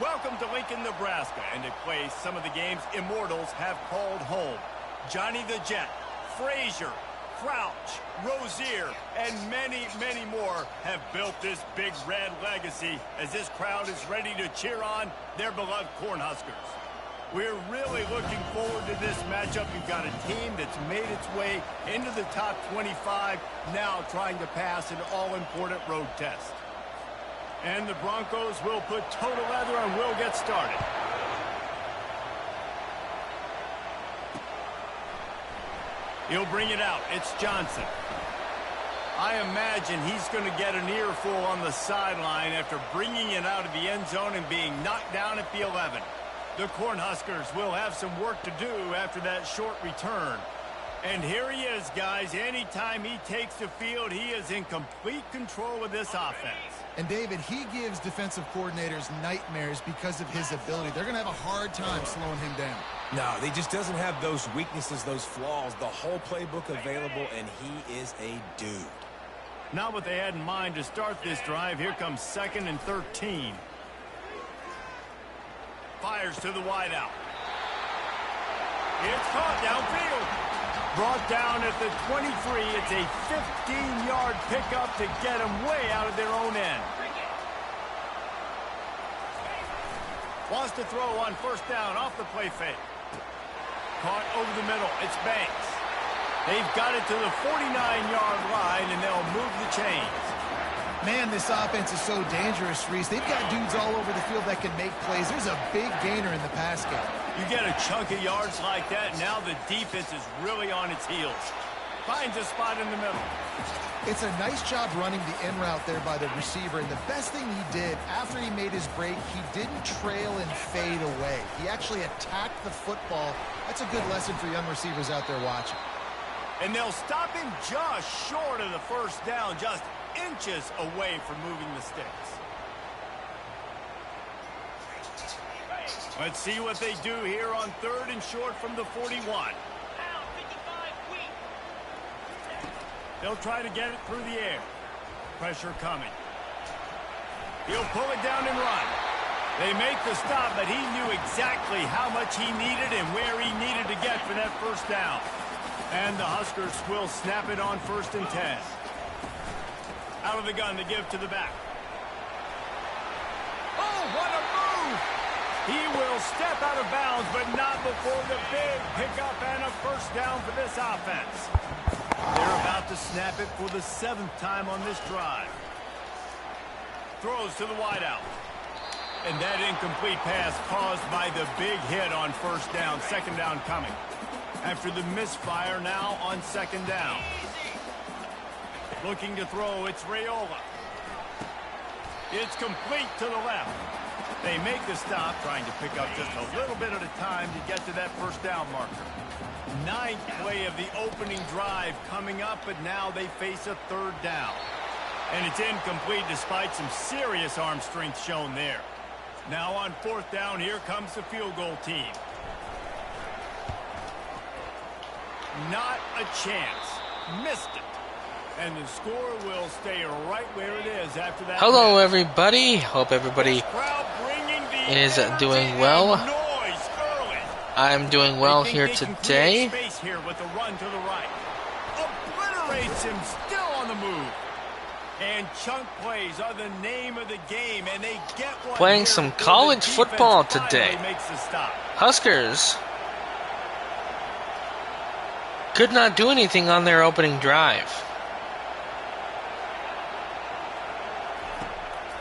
Welcome to Lincoln, Nebraska, and a place some of the game's immortals have called home. Johnny the Jet, Frazier, Crouch, Rozier, and many, many more have built this Big Red legacy as this crowd is ready to cheer on their beloved Cornhuskers. We're really looking forward to this matchup. You've got a team that's made its way into the top 25, now trying to pass an all-important road test. And the Broncos will put total leather and will get started. He'll bring it out. It's Johnson. I imagine he's going to get an earful on the sideline after bringing it out of the end zone and being knocked down at the 11. The Cornhuskers will have some work to do after that short return. And here he is, guys. Anytime he takes the field, he is in complete control of this offense. And, David, he gives defensive coordinators nightmares because of his ability. They're going to have a hard time slowing him down. No, he just doesn't have those weaknesses, those flaws, the whole playbook available, and he is a dude. Not what they had in mind to start this drive. Here comes 2nd and 13. Fires to the wideout. It's caught downfield. Brought down at the 23. It's a 15-yard pickup to get them way out of their own end. Wants to throw on first down off the play fake. Caught over the middle. It's Banks. They've got it to the 49-yard line, and they'll move the chains. Man, this offense is so dangerous, Reese. They've got dudes all over the field that can make plays. There's a big gainer in the pass game. You get a chunk of yards like that, now the defense is really on its heels. Finds a spot in the middle. It's a nice job running the in route there by the receiver, and the best thing he did after he made his break, he didn't trail and fade away. He actually attacked the football. That's a good lesson for young receivers out there watching. And they'll stop him just short of the first down, just inches away from moving the sticks. Let's see what they do here on 3rd and short from the 41. They'll try to get it through the air. Pressure coming. He'll pull it down and run. They make the stop, but he knew exactly how much he needed and where he needed to get for that first down. And the Huskers will snap it on 1st and 10. Out of the gun to give to the back. Oh, what a move! He will step out of bounds, but not before the big pickup and a first down for this offense. They're about to snap it for the 7th time on this drive. Throws to the wideout. And that incomplete pass caused by the big hit on first down. 2nd down coming. After the misfire, now on 2nd down. Looking to throw, it's Raiola. It's complete to the left. They make the stop, trying to pick up just a little bit at a time to get to that first down marker. 9th play of the opening drive coming up, but now they face a 3rd down. And it's incomplete despite some serious arm strength shown there. Now on 4th down, here comes the field goal team. Not a chance. Missed it. And the score will stay right where it is after that. Hello, everybody. Hope everybody is doing well. I'm doing well here today. Space here with the run to the right. Obliterates him, still on the move. And chunk plays are the name of the game, and they get one. Playing some college football today. Huskers could not do anything on their opening drive.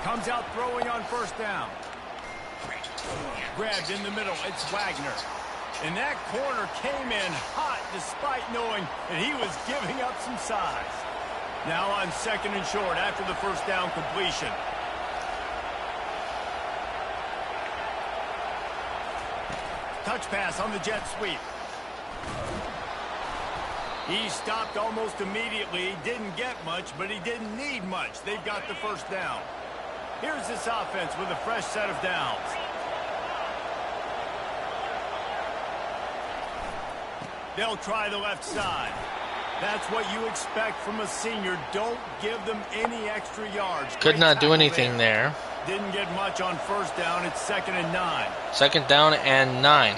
Comes out throwing on first down. Grabbed in the middle. It's Wagner. And that corner came in hot despite knowing that he was giving up some size. Now on 2nd and short after the first down completion. Touch pass on the jet sweep. He stopped almost immediately. He didn't get much, but he didn't need much. They've got the first down. Here's this offense with a fresh set of downs. They'll try the left side. That's what you expect from a senior. Don't give them any extra yards. Could not do anything there. Didn't get much on first down. It's 2nd and 9. 2nd down and 9.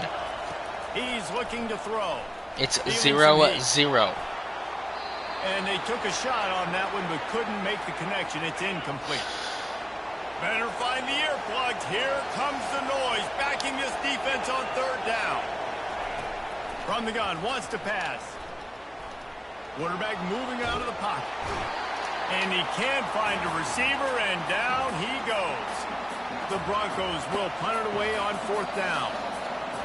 He's looking to throw. It's 0-0. And they took a shot on that one, but couldn't make the connection. It's incomplete. Better find the earplugs. Here comes the noise, backing this defense on 3rd down. From the gun, wants to pass. Quarterback moving out of the pocket. And he can't find a receiver, and down he goes. The Broncos will punt it away on 4th down.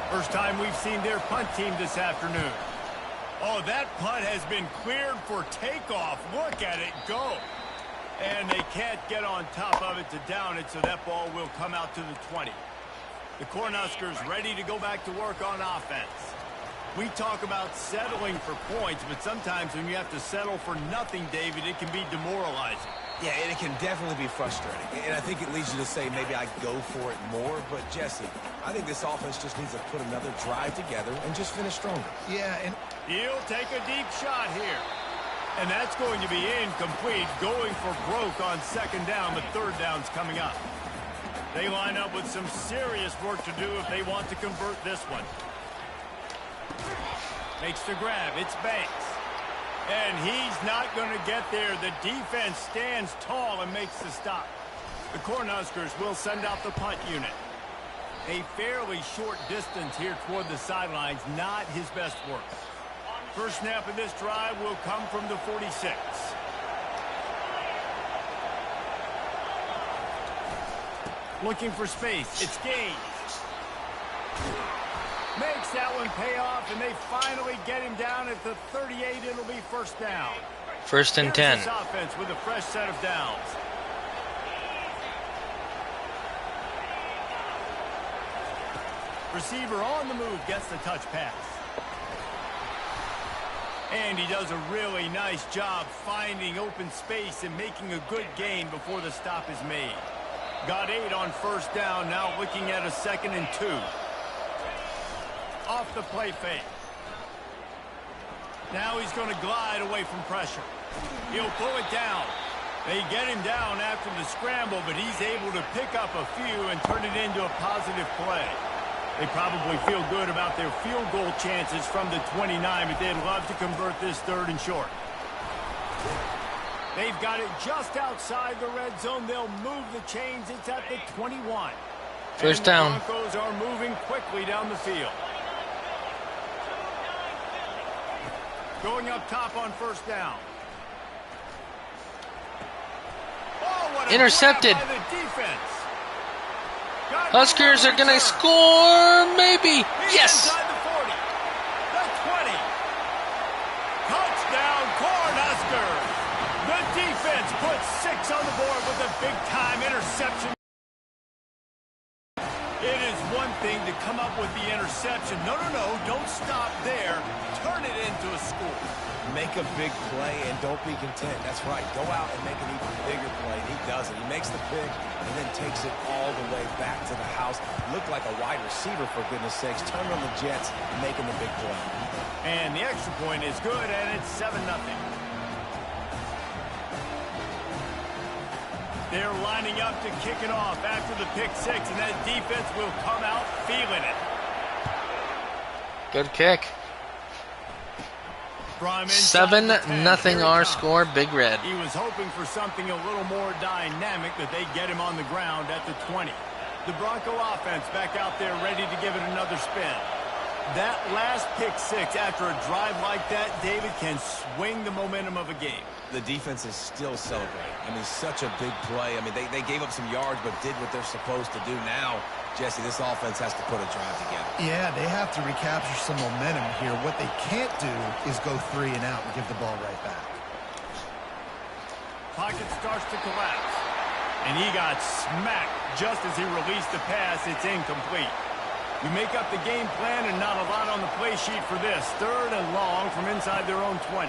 First time we've seen their punt team this afternoon. Oh, that punt has been cleared for takeoff. Look at it go. And they can't get on top of it to down it, so that ball will come out to the 20. The Cornhuskers ready to go back to work on offense. We talk about settling for points, but sometimes when you have to settle for nothing, David, it can be demoralizing. Yeah, and it can definitely be frustrating. And I think it leads you to say maybe I go for it more. But, Jesse, I think this offense just needs to put another drive together and just finish stronger. Yeah, and he'll take a deep shot here. And that's going to be incomplete, going for broke on 2nd down, but 3rd down's coming up. They line up with some serious work to do if they want to convert this one. Makes the grab. It's Banks. And he's not going to get there. The defense stands tall and makes the stop. The Cornhuskers will send out the punt unit. A fairly short distance here toward the sidelines, not his best work. First snap of this drive will come from the 46. Looking for space. It's Gage. Makes that one pay off, and they finally get him down at the 38. It'll be 1st down. 1st and 10. This offense with a fresh set of downs. Receiver on the move gets the touch pass. And he does a really nice job finding open space and making a good gain before the stop is made. Got 8 on 1st down, now looking at a 2nd and 2. Off the play fake. Now he's going to glide away from pressure. He'll pull it down. They get him down after the scramble, but he's able to pick up a few and turn it into a positive play. They probably feel good about their field goal chances from the 29, but they'd love to convert this 3rd and short. They've got it just outside the red zone. They'll move the chains. It's at the 21. 1st down. The Broncos are moving quickly down the field. Going up top on 1st down. Oh, what a intercepted. grab by the defense. Huskers are going to score, maybe. Yes. Inside the 40, the 20. Touchdown, Cornhuskers. The defense puts 6 on the board with a big-time interception. It is one thing to come up with the interception. No, don't stop there. Turn it into a score. Make a big play and don't be content. That's right. Go out and make an even bigger play. He does it. He makes the pick and then takes it all the way back to the house. Looked like a wide receiver, for goodness sakes. Turned on the Jets, making the big play. And the extra point is good, and it's 7-0. They're lining up to kick it off after the pick 6, and that defense will come out feeling it. Good kick. 7-0 our score, Big Red. He was hoping for something a little more dynamic, but they get him on the ground at the 20. The Bronco offense back out there ready to give it another spin. That last pick 6 after a drive like that, David, can swing the momentum of a game. The defense is still celebrating. I mean, such a big play. I mean, they gave up some yards but did what they're supposed to do. Now, Jesse, this offense has to put a drive together. Yeah, they have to recapture some momentum here. What they can't do is go 3 and out and give the ball right back. Pocket starts to collapse. And he got smacked just as he released the pass. It's incomplete. You make up the game plan and not a lot on the play sheet for this. 3rd and long from inside their own 20.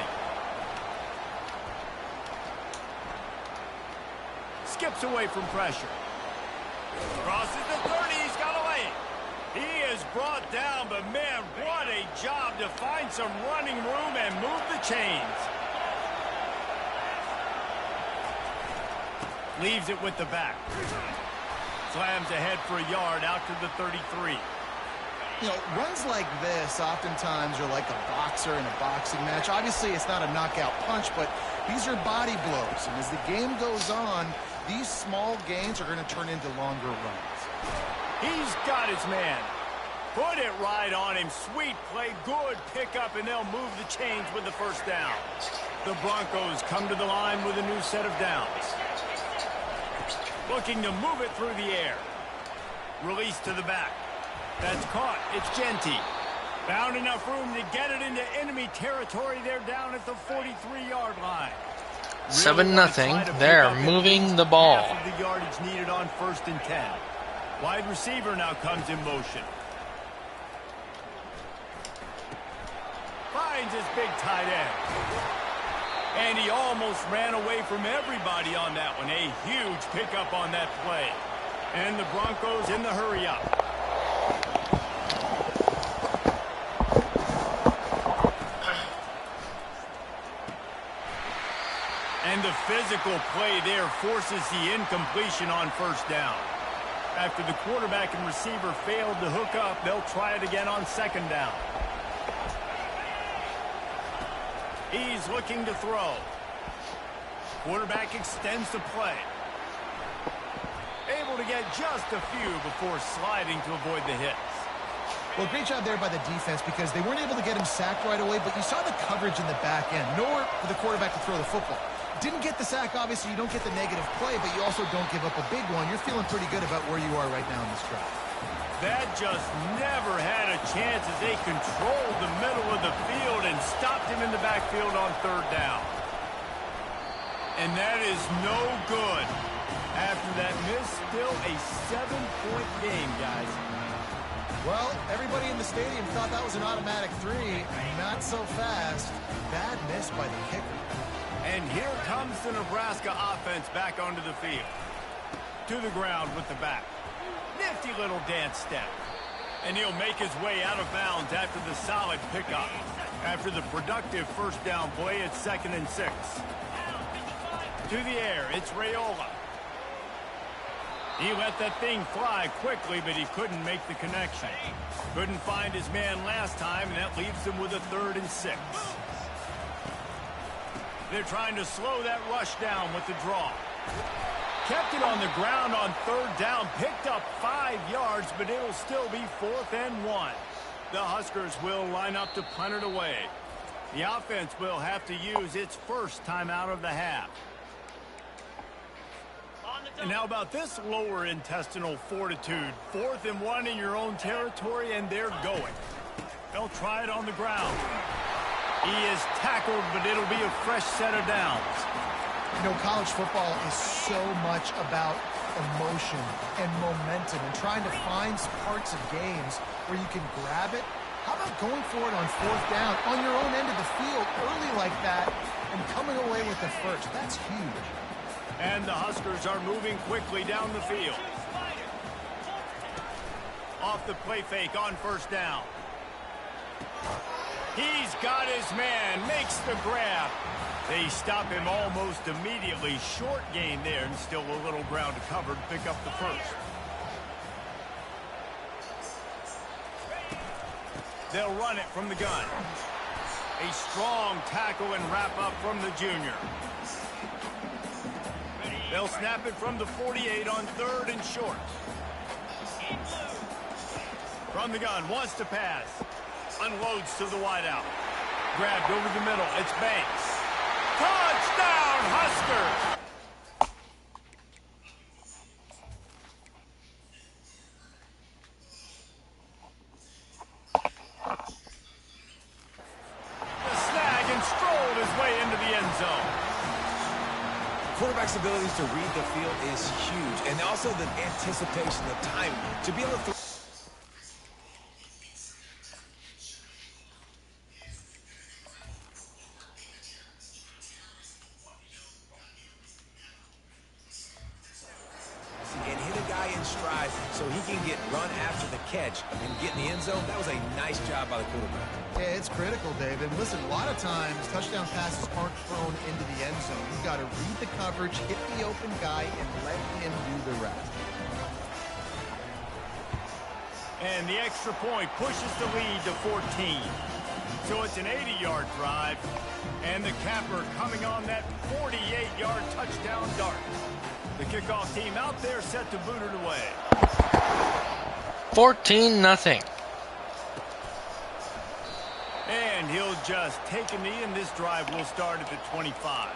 Skips away from pressure. Crosses the 30. He's got a lane. He is brought down, but man, what a job to find some running room and move the chains. Leaves it with the back. Slams ahead for a yard out to the 33. You know, runs like this oftentimes are like a boxer in a boxing match. Obviously, it's not a knockout punch, but these are body blows. And as the game goes on, these small gains are going to turn into longer runs. He's got his man. Put it right on him. Sweet play, good pickup, and they'll move the chains with the first down. The Broncos come to the line with a new set of downs. Looking to move it through the air. Release to the back. That's caught. It's Genty. Found enough room to get it into enemy territory. They're down at the 43-yard line. 7-0. They're moving the ball. Half of the yardage needed on 1st and 10. Wide receiver now comes in motion. Finds his big tight end. And he almost ran away from everybody on that one. A huge pickup on that play. And the Broncos in the hurry up. And the physical play there forces the incompletion on 1st down. After the quarterback and receiver failed to hook up, they'll try it again on 2nd down. He's looking to throw. Quarterback extends the play. Able to get just a few before sliding to avoid the hits. Well, great job there by the defense because they weren't able to get him sacked right away, but you saw the coverage in the back end. Nowhere for the quarterback to throw the football. Didn't get the sack, obviously. You don't get the negative play, but you also don't give up a big one. You're feeling pretty good about where you are right now in this drive. That just never had a chance as they controlled the middle of the field and stopped him in the backfield on 3rd down. And that is no good. After that miss, still a 7-point game, guys. Well, everybody in the stadium thought that was an automatic 3. Not so fast. Bad miss by the kicker. And here comes the Nebraska offense back onto the field. To the ground with the back. Nifty little dance step. And he'll make his way out of bounds after the solid pickup. After the productive 1st down play, it's 2nd and 6. To the air, it's Raiola. He let that thing fly quickly, but he couldn't make the connection. Couldn't find his man last time, and that leaves him with a 3rd and 6. They're trying to slow that rush down with the draw. Kept it on the ground on 3rd down, picked up 5 yards, but it'll still be 4th and 1. The Huskers will line up to punt it away. The offense will have to use its first timeout of the half. And how about this lower intestinal fortitude? 4th and 1 in your own territory, and they're going. They'll try it on the ground. He is tackled, but it'll be a fresh set of downs. You know, college football is so much about emotion and momentum and trying to find parts of games where you can grab it. How about going for it on 4th down on your own end of the field early like that and coming away with the first? That's huge. And the Huskers are moving quickly down the field. Off the play fake on 1st down. He's got his man, makes the grab. They stop him almost immediately. Short gain there, and still a little ground to cover to pick up the first. They'll run it from the gun. A strong tackle and wrap up from the junior. They'll snap it from the 48 on 3rd and short. From the gun, wants to pass. Unloads to the wideout. Grabbed over the middle. It's Banks. Touchdown, Huskers! The snag and strolled his way into the end zone. Quarterback's abilities to read the field is huge, and also the anticipation, the time to be able to and hit a guy in stride. So so he can get run after the catch and get in the end zone. That was a nice job by the quarterback. Yeah, it's critical, Dave. And listen, a lot of times touchdown passes aren't thrown into the end zone. You've got to read the coverage, hit the open guy, and let him do the rest. And the extra point pushes the lead to 14. So it's an 80-yard drive, and the capper coming on that 48-yard touchdown dart. The kickoff team out there set to boot it away. 14-0. And he'll just take a knee, and this drive will start at the 25.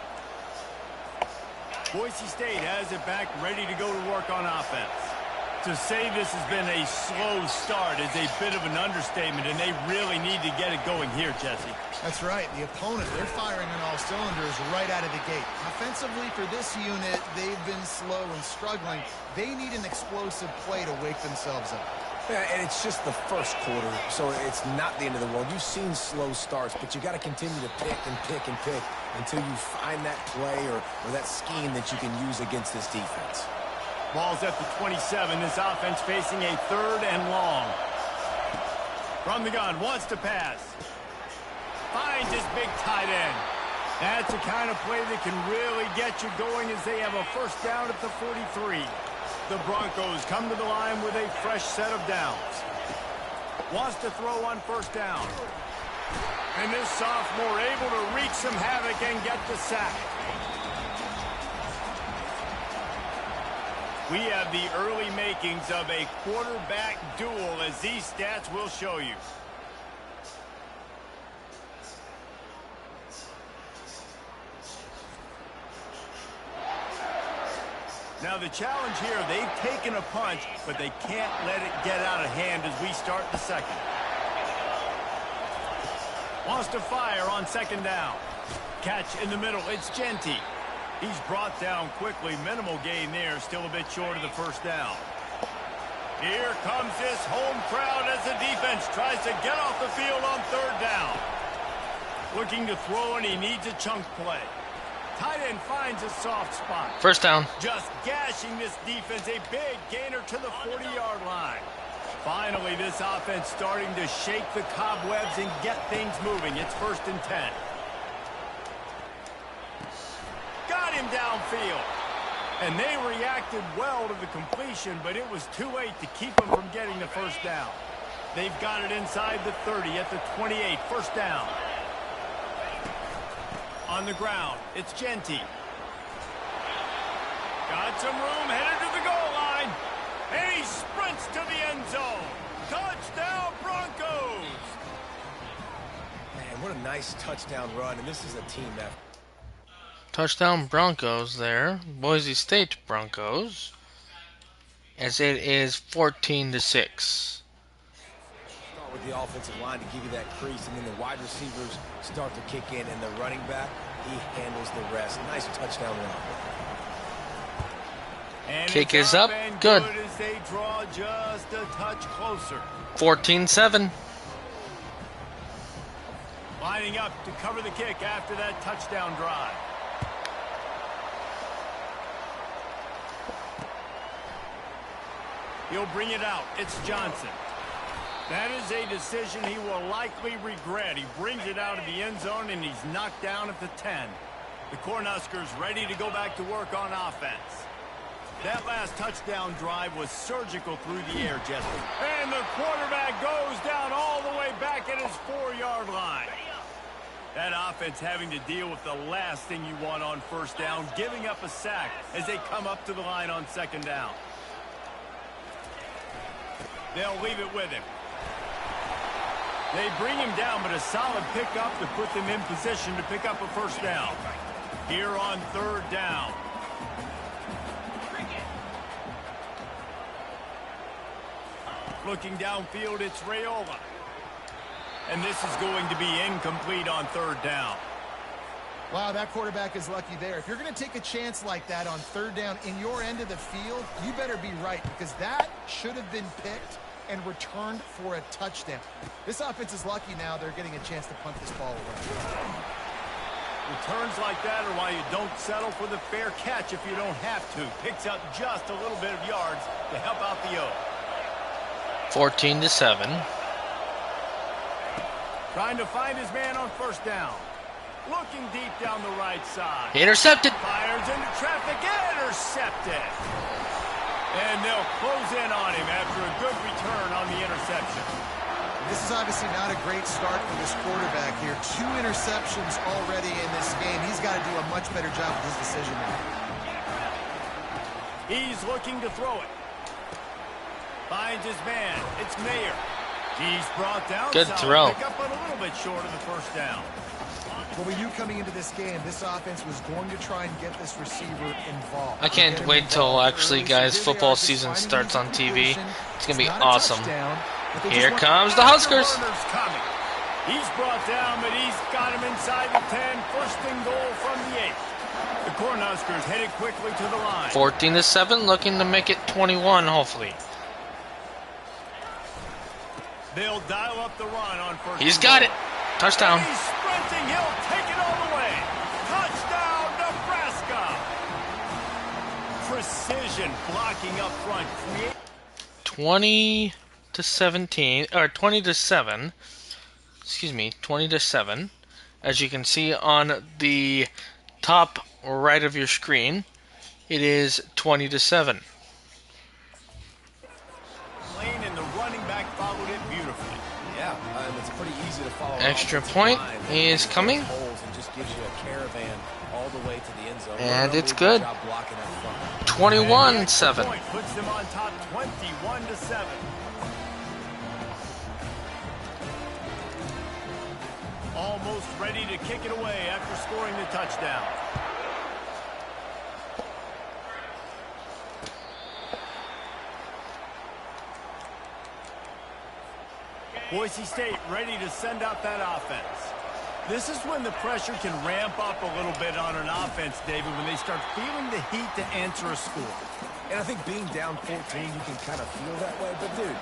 Boise State has it back, ready to go to work on offense. To say this has been a slow start is a bit of an understatement, and they really need to get it going here, Jesse. That's right. The opponent, they're firing on all cylinders right out of the gate. Offensively, for this unit, they've been slow and struggling. They need an explosive play to wake themselves up. Yeah, and it's just the first quarter, so it's not the end of the world. You've seen slow starts, but you got to continue to pick and pick and pick until you find that play or that scheme that you can use against this defense. Ball's at the 27. This offense facing a 3rd and long. From the gun, wants to pass. Finds his big tight end. That's the kind of play that can really get you going as they have a first down at the 43. The Broncos come to the line with a fresh set of downs. Wants to throw on first down. And this sophomore able to wreak some havoc and get the sack. We have the early makings of a quarterback duel, as these stats will show you. Now the challenge here, they've taken a punch, but they can't let it get out of hand as we start the second. Wants to fire on second down. Catch in the middle, it's Genty. He's brought down quickly. Minimal gain there. Still a bit short of the first down. Here comes this home crowd as the defense tries to get off the field on 3rd down. Looking to throw, and he needs a chunk play. Tight end finds a soft spot. First down. Just gashing this defense. A big gainer to the 40-yard line. Finally, this offense starting to shake the cobwebs and get things moving. It's 1st and 10. Got him downfield. And they reacted well to the completion, but it was too late to keep them from getting the first down. They've got it inside the 30 at the 28. First down. On the ground, it's Genty. Got some room, headed to the goal line. And he sprints to the end zone. Touchdown, Broncos! Man, what a nice touchdown run, and this is a team effort. Touchdown Broncos there. Boise State Broncos. As it is 14-6. Start with the offensive line to give you that crease, and then the wide receivers start to kick in, and the running back, he handles the rest. Nice touchdown run. And kick is up. Good. As they draw just a touch closer. 14-7. Lining up to cover the kick after that touchdown drive. He'll bring it out. It's Johnson. That is a decision he will likely regret. He brings it out of the end zone, and he's knocked down at the 10. The Cornhuskers ready to go back to work on offense. That last touchdown drive was surgical through the air, Jesse. And the quarterback goes down all the way back at his 4-yard line. That offense having to deal with the last thing you want on first down, giving up a sack as they come up to the line on second down. They'll leave it with him. They bring him down, but a solid pickup to put them in position to pick up a first down. Here on 3rd down. Looking downfield, it's Raiola. And this is going to be incomplete on 3rd down. Wow, that quarterback is lucky there. If you're going to take a chance like that on 3rd down in your end of the field, you better be right, because that should have been picked and returned for a touchdown. This offense is lucky now they're getting a chance to punt this ball away. Returns like that are why you don't settle for the fair catch if you don't have to. Picks up just a little bit of yards to help out the O. 14-7. Trying to find his man on first down. Looking deep down the right side. Intercepted. Fires into traffic. Intercepted. And they'll close in on him after a good return on the interception. This is obviously not a great start for this quarterback here. 2 interceptions already in this game. He's got to do a much better job with his decision making. He's looking to throw it. Finds his man. It's Mayer. He's brought down. Good throw. Pick up a little bit short of the first down. Well, we knew coming into this game, this offense was going to try and get this receiver involved. I can't wait till actually, guys, football season starts on TV. It's going to be awesome. Here comes the Huskers. He's brought down, but he's got him inside the 10. First and goal from the 8. The Cornhuskers headed quickly to the line. 14-7, looking to make it 21, hopefully. They'll dial up the run on first. He's got it. Touchdown. He's sprinting. He'll take it all the way. Touchdown, Nebraska. Precision blocking up front. 20-17, or 20-7. Excuse me, 20-7. As you can see on the top right of your screen, it is 20-7. Lane and the running back followed it beautifully. Yeah, it's pretty easy to follow. Extra point is coming. And just gives you a caravan all the way to the end zone. And it's good. 21-7. Point puts them on top 21-7. Almost ready to kick it away after scoring the touchdown. Boise State ready to send out that offense. This is when the pressure can ramp up a little bit on an offense, David, when they start feeling the heat to answer a score. And I think being down 14, you can kind of feel that way. But, dude,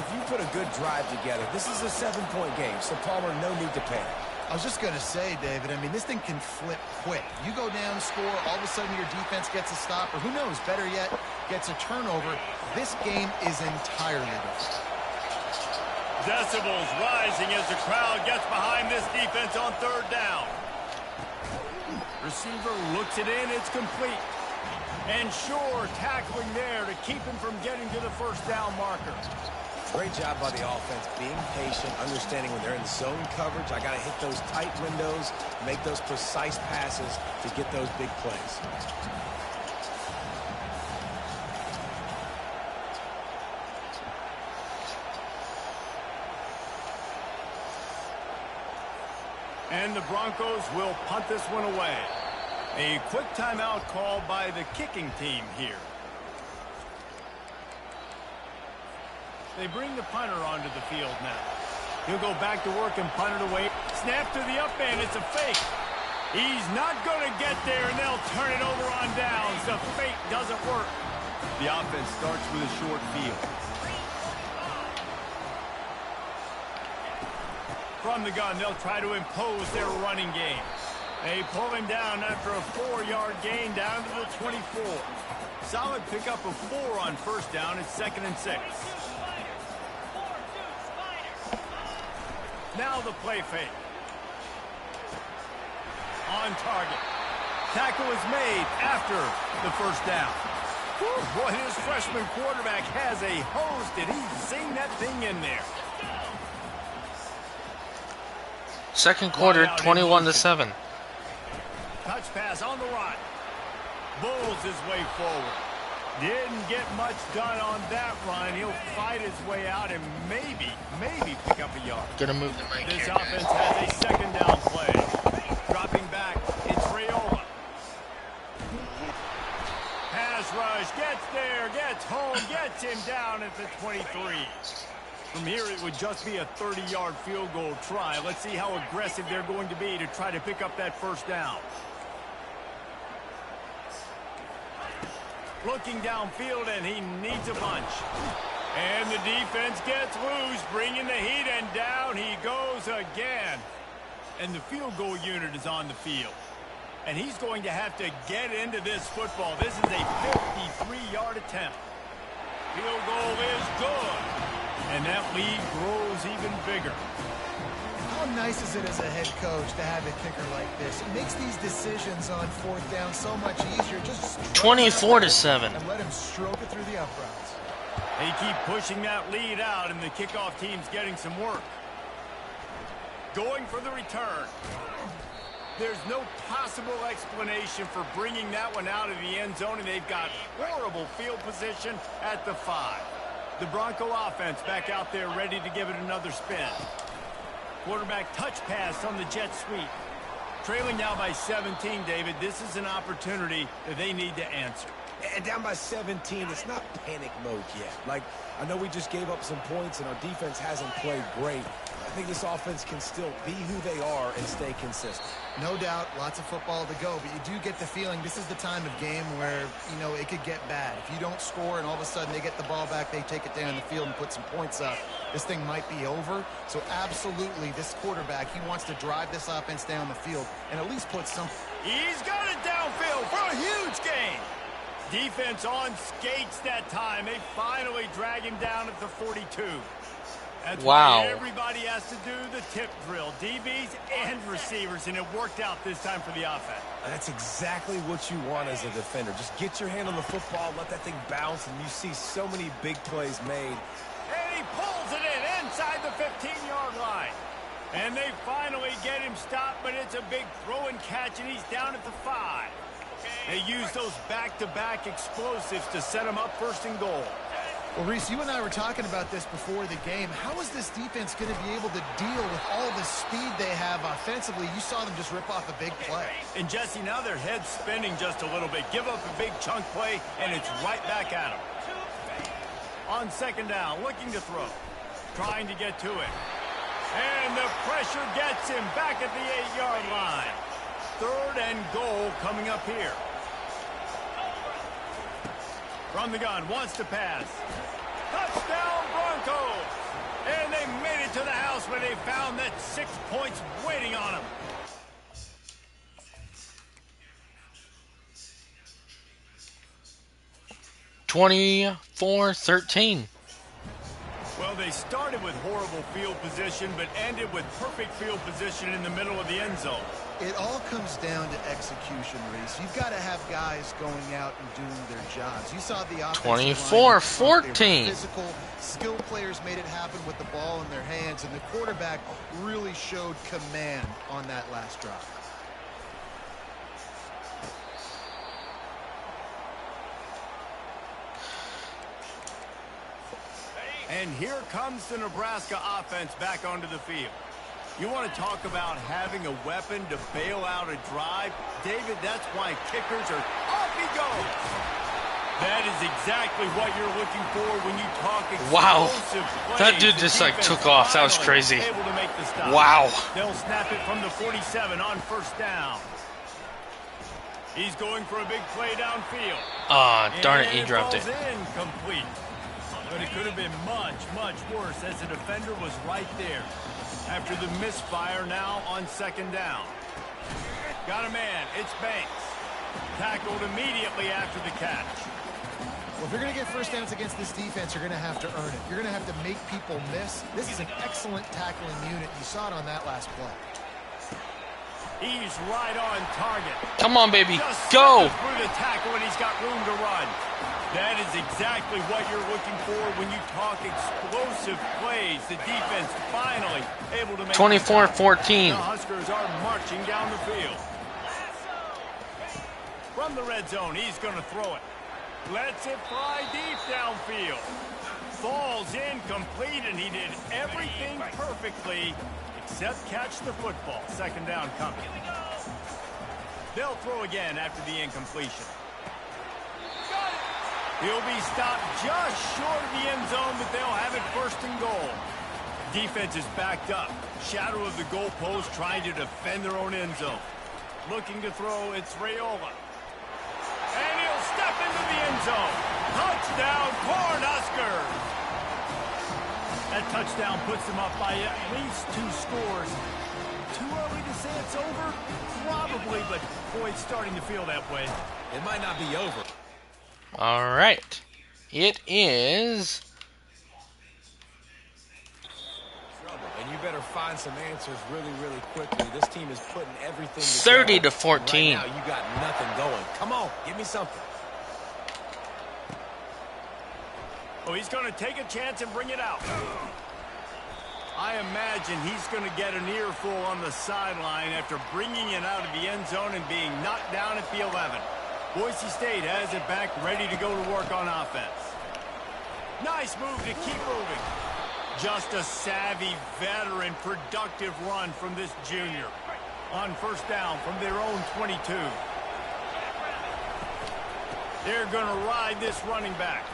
if you put a good drive together, this is a 7-point game, so Palmer, no need to panic. I was just going to say, David, I mean, this thing can flip quick. You go down, score, all of a sudden your defense gets a stop, or who knows, better yet, gets a turnover. This game is entirely different. Decibels rising as the crowd gets behind this defense on third down. Receiver looks it in, it's complete. And Shore tackling there to keep him from getting to the first down marker. Great job by the offense, being patient, understanding when they're in zone coverage, I got to hit those tight windows, make those precise passes to get those big plays. And the Broncos will punt this one away. A quick timeout called by the kicking team here. They bring the punter onto the field now. He'll go back to work and punt it away. Snap to the up end. It's a fake. He's not going to get there, and they'll turn it over on downs. The fake doesn't work. The offense starts with a short field. From the gun, they'll try to impose their running game. They pull him down after a 4-yard gain down to the 24. Solid pickup of 4 on first down. It's 2nd and 6. Now the play fake. On target. Tackle is made after the first down. Whew, boy, this freshman quarterback has a hose. Did he zing that thing in there? Second quarter, 21-7. Touch pass on the run. Bulls his way forward. Didn't get much done on that run. He'll fight his way out and maybe pick up a yard. Gonna move the mic This here, offense guys. has a second down play. Dropping back, it's Raiola. Pass rush, gets there, gets home, gets him down at the 23. From here, it would just be a 30-yard field goal try. Let's see how aggressive they're going to be to try to pick up that first down. Looking downfield, and he needs a bunch. And the defense gets loose, bringing the heat, and down he goes again. And the field goal unit is on the field. And he's going to have to get into this football. This is a 53-yard attempt. Field goal is good. And that lead grows even bigger. How nice is it as a head coach to have a kicker like this? It makes these decisions on fourth down so much easier. Just 24-7. And let him stroke it through the uprights. They keep pushing that lead out, and the kickoff team's getting some work. Going for the return. There's no possible explanation for bringing that one out of the end zone, and they've got horrible field position at the 5. The Bronco offense back out there ready to give it another spin. Quarterback touch pass on the jet sweep. Trailing now by 17, David. This is an opportunity that they need to answer. And down by 17, it's not panic mode yet. Like, I know we just gave up some points and our defense hasn't played great. I think this offense can still be who they are and stay consistent. No doubt, lots of football to go, but you do get the feeling this is the time of game where, you know, it could get bad. If you don't score and all of a sudden they get the ball back, they take it down the field and put some points up, this thing might be over. So absolutely, this quarterback, he wants to drive this offense down the field and at least put some... He's got it downfield for a huge gain. Defense on skates that time. They finally drag him down at the 42. That's wow. what everybody has to do, the tip drill. DBs and receivers, and it worked out this time for the offense. That's exactly what you want as a defender. Just get your hand on the football, let that thing bounce, and you see so many big plays made. And he pulls it in inside the 15-yard line. And they finally get him stopped, but it's a big throw and catch, and he's down at the 5. They use those back-to-back explosives to set him up first and goal. Well, Reese, you and I were talking about this before the game. How is this defense going to be able to deal with all the speed they have offensively? You saw them just rip off a big play. And, Jesse, now their head's spinning just a little bit. Give up a big chunk play, and it's right back at them. On second down, looking to throw. Trying to get to it. And the pressure gets him back at the 8-yard line. Third and goal coming up here. From the gun, wants to pass. Touchdown Broncos! And they made it to the house where they found that 6 points waiting on them. (24-13). Well, they started with horrible field position, but ended with perfect field position in the middle of the end zone. It all comes down to execution, Reese. You've got to have guys going out and doing their jobs. You saw the offensive 24-14. Physical, skilled players made it happen with the ball in their hands, and the quarterback really showed command on that last drive. And here comes the Nebraska offense back onto the field. You want to talk about having a weapon to bail out a drive? David, that's why kickers are... Off he goes! That is exactly what you're looking for when you talk explosive Wow. plays. That dude just like took off. That was crazy. Able to make the stop. Wow. They'll snap it from the 47 on first down. He's going for a big play downfield. Darn it, he dropped it. Incomplete. But it could have been much, much worse as the defender was right there. After the misfire, now on second down. Got a man. It's Banks. Tackled immediately after the catch. Well, if you're going to get first downs against this defense, you're going to have to earn it. You're going to have to make people miss. This is an excellent tackling unit. You saw it on that last play. He's right on target. Come on, baby. Just Go. through the tackle, and he's got room to run. That is exactly what you're looking for when you talk explosive plays. The defense finally able to make 24-14. The Huskers are marching down the field. From the red zone, he's going to throw it. Lets it fly deep downfield. Falls incomplete, and he did everything perfectly except catch the football. Second down coming. They'll throw again after the incompletion. He'll be stopped just short of the end zone, but they'll have it first and goal. Defense is backed up. Shadow of the goalpost trying to defend their own end zone. Looking to throw, it's Raiola. And he'll step into the end zone. Touchdown, Cornhuskers! That touchdown puts them up by at least 2 scores. Too early to say it's over? Probably, but boy, it's starting to feel that way. It might not be over. All right. It is better find some answers really, really quickly. This team is putting everything together. 30-14. Right now, you got nothing going. Come on, give me something. Oh, he's going to take a chance and bring it out. I imagine he's going to get an earful on the sideline after bringing it out of the end zone and being knocked down at the 11. Boise State has it back, ready to go to work on offense. Nice move to keep moving. Just a savvy, veteran, productive run from this junior. On first down from their own 22. They're going to ride this running back.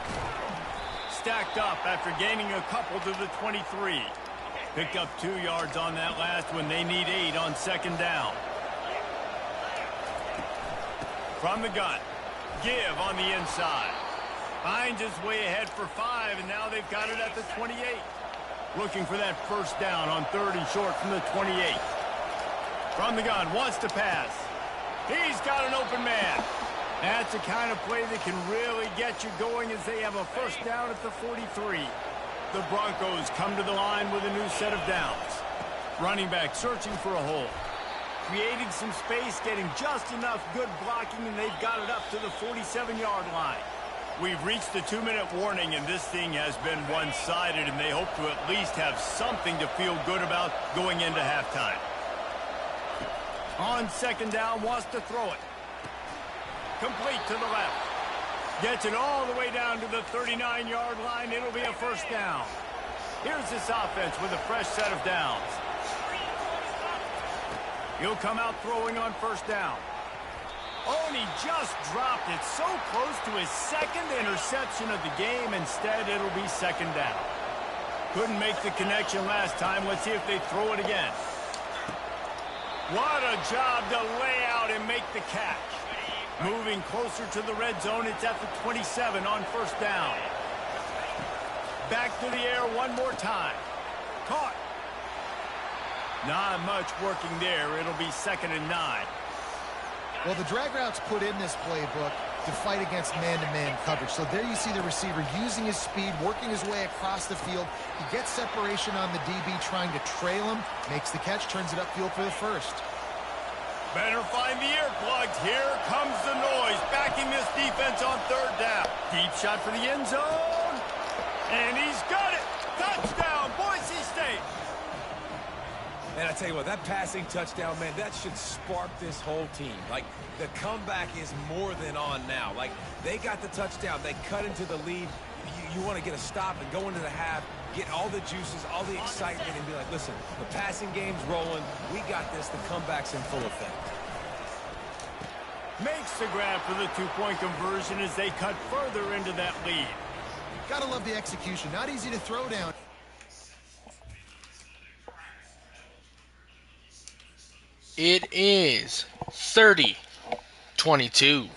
Stacked up after gaining a couple to the 23. Picked up 2 yards on that last one. They need 8 on second down. From the gun. Give on the inside. Finds his way ahead for 5, and now they've got it at the 28. Looking for that first down on 3rd and short from the 28. From the gun, wants to pass. He's got an open man. That's the kind of play that can really get you going as they have a first down at the 43. The Broncos come to the line with a new set of downs. Running back searching for a hole. Creating some space, getting just enough good blocking, and they've got it up to the 47-yard line. We've reached the 2-minute warning, and this thing has been one-sided, and they hope to at least have something to feel good about going into halftime. On second down, wants to throw it. Complete to the left. Gets it all the way down to the 39-yard line. It'll be a first down. Here's this offense with a fresh set of downs. He'll come out throwing on first down. Oh, and he just dropped it so close to his second interception of the game. Instead, it'll be second down. Couldn't make the connection last time. Let's see if they throw it again. What a job to lay out and make the catch. Moving closer to the red zone. It's at the 27 on first down. Back to the air one more time. Caught. Not much working there. It'll be 2nd and 9. Well, the drag routes put in this playbook to fight against man-to-man coverage. So there you see the receiver using his speed, working his way across the field. He gets separation on the DB, trying to trail him, makes the catch, turns it upfield for the first. Better find the earplugs. Here comes the noise, backing this defense on 3rd down. Deep shot for the end zone. And he's got it. Touchdown, Boise State. And I tell you what, that passing touchdown, man, that should spark this whole team. Like, the comeback is more than on now. Like, they got the touchdown. They cut into the lead. You want to get a stop and go into the half, get all the juices, all the excitement, and be like, listen, the passing game's rolling. We got this. The comeback's in full effect. Makes the grab for the 2-point conversion as they cut further into that lead. Gotta love the execution. Not easy to throw down. It is 30-22.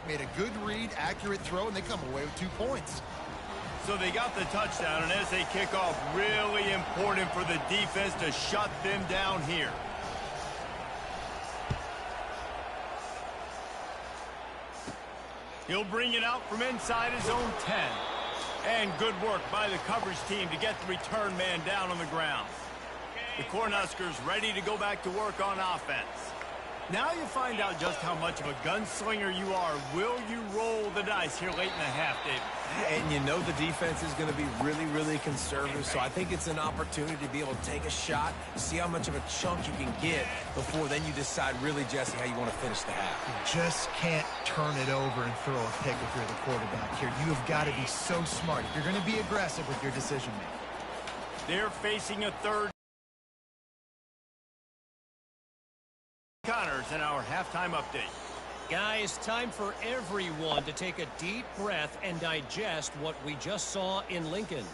Made a good read, accurate throw, and they come away with 2 points. So they got the touchdown, and as they kick off, really important for the defense to shut them down here. He'll bring it out from inside his own 10. And good work by the coverage team to get the return man down on the ground. The Cornhuskers ready to go back to work on offense. Now you find out just how much of a gunslinger you are. Will you roll the dice here late in the half, David? And you know the defense is going to be really, really conservative, so I think it's an opportunity to be able to take a shot, see how much of a chunk you can get before then you decide really, Jesse, how you want to finish the half. You just can't turn it over and throw a pick if you're the quarterback here. You have got to be so smart. If you're going to be aggressive with your decision-making. They're facing a third. Connors in our halftime update. Guys, time for everyone to take a deep breath and digest what we just saw in Lincoln.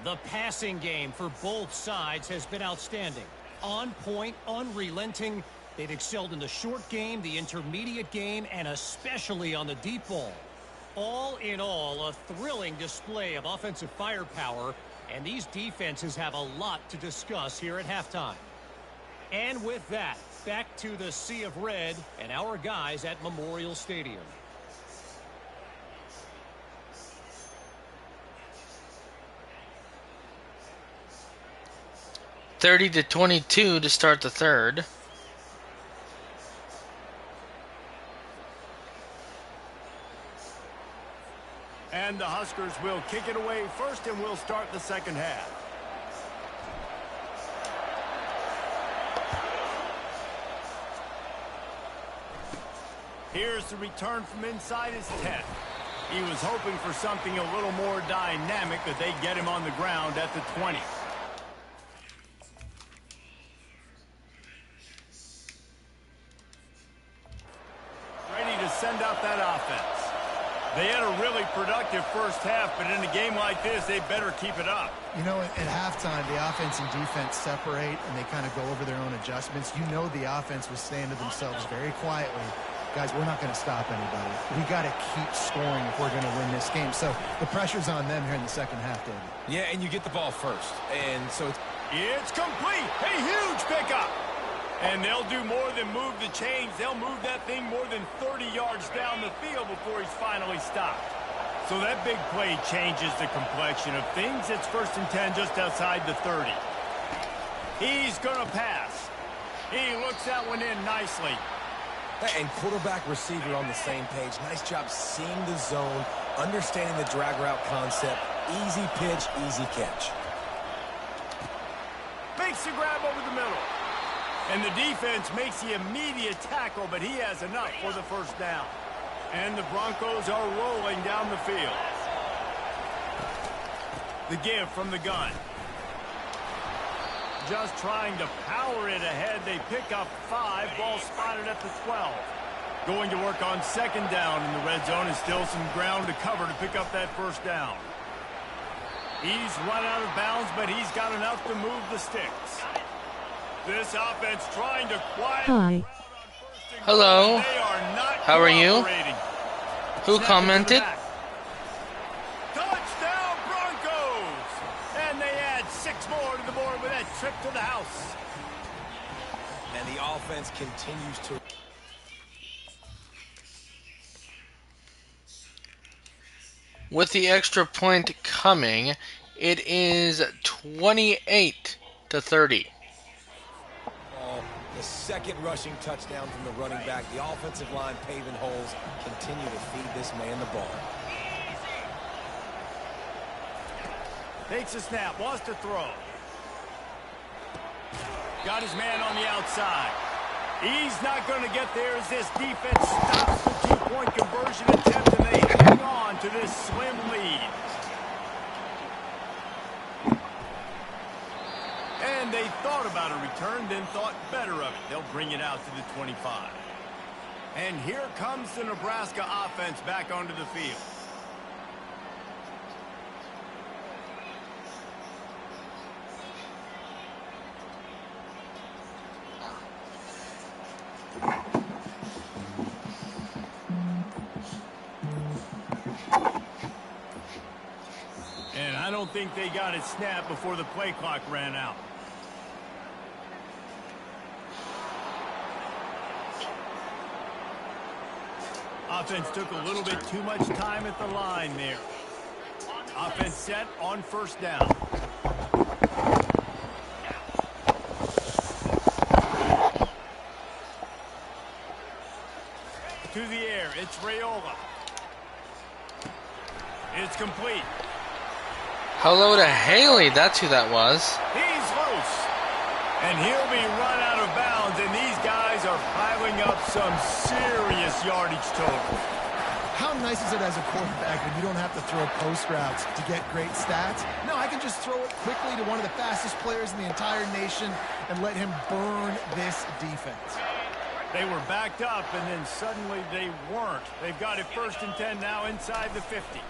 The passing game for both sides has been outstanding. On point, unrelenting. They've excelled in the short game, the intermediate game, and especially on the deep ball. All in all, a thrilling display of offensive firepower, and these defenses have a lot to discuss here at halftime. And with that, back to the Sea of Red and our guys at Memorial Stadium. 30-22 to start the third. And the Huskers will kick it away first, and we'll start the second half. Here's the return from inside his 10. He was hoping for something a little more dynamic, but they get him on the ground at the 20. Ready to send out that offense. They had a really productive first half, but in a game like this, they better keep it up. You know, at halftime, the offense and defense separate, and they kind of go over their own adjustments. You know the offense was saying to themselves very quietly, guys, we're not going to stop anybody. We got to keep scoring if we're going to win this game. So the pressure's on them here in the second half, David. Yeah, and you get the ball first. And so it's complete. A huge pickup. And they'll do more than move the chains. They'll move that thing more than 30 yards down the field before he's finally stopped. So that big play changes the complexion of things. It's 1st and 10 just outside the 30. He's going to pass. He looks that one in nicely. And quarterback receiver on the same page. Nice job seeing the zone, understanding the drag route concept. Easy pitch, easy catch. Makes the grab over the middle. And the defense makes the immediate tackle, but he has enough for the first down. And the Broncos are rolling down the field. The give from the gun. Just trying to power it ahead. They pick up 5. Ball spotted at the 12. Going to work on second down in the red zone. Is still some ground to cover to pick up that first down. He's run out of bounds, but he's got enough to move the sticks. This offense trying to quiet. Hi. Hello. They are not How are you? Who Snap commented? Touchdown Broncos! And they add 6 more to the board with that trip to the house. And the offense continues to... With the extra point coming, it is 28-30. The second rushing touchdown from the running back. The offensive line paving holes. Continue to feed this man the ball. Takes a snap, wants to throw. Got his man on the outside. He's not going to get there as this defense stops the 2-point conversion attempt, and they hang on to this slim lead. And they thought about a return, then thought better of it. They'll bring it out to the 25. And here comes the Nebraska offense back onto the field. And I don't think they got it snapped before the play clock ran out. Offense took a little bit too much time at the line there. Offense set on first down. To the air, it's Raiola. It's complete. Hello to Haley, that's who that was. He's loose. And he'll be run out of bounds, and these guys are piling up some serious yardage total. How nice is it as a quarterback when you don't have to throw post routes to get great stats? No, I can just throw it quickly to one of the fastest players in the entire nation and let him burn this defense. They were backed up, and then suddenly they weren't. They've got it 1st and 10 now inside the 50.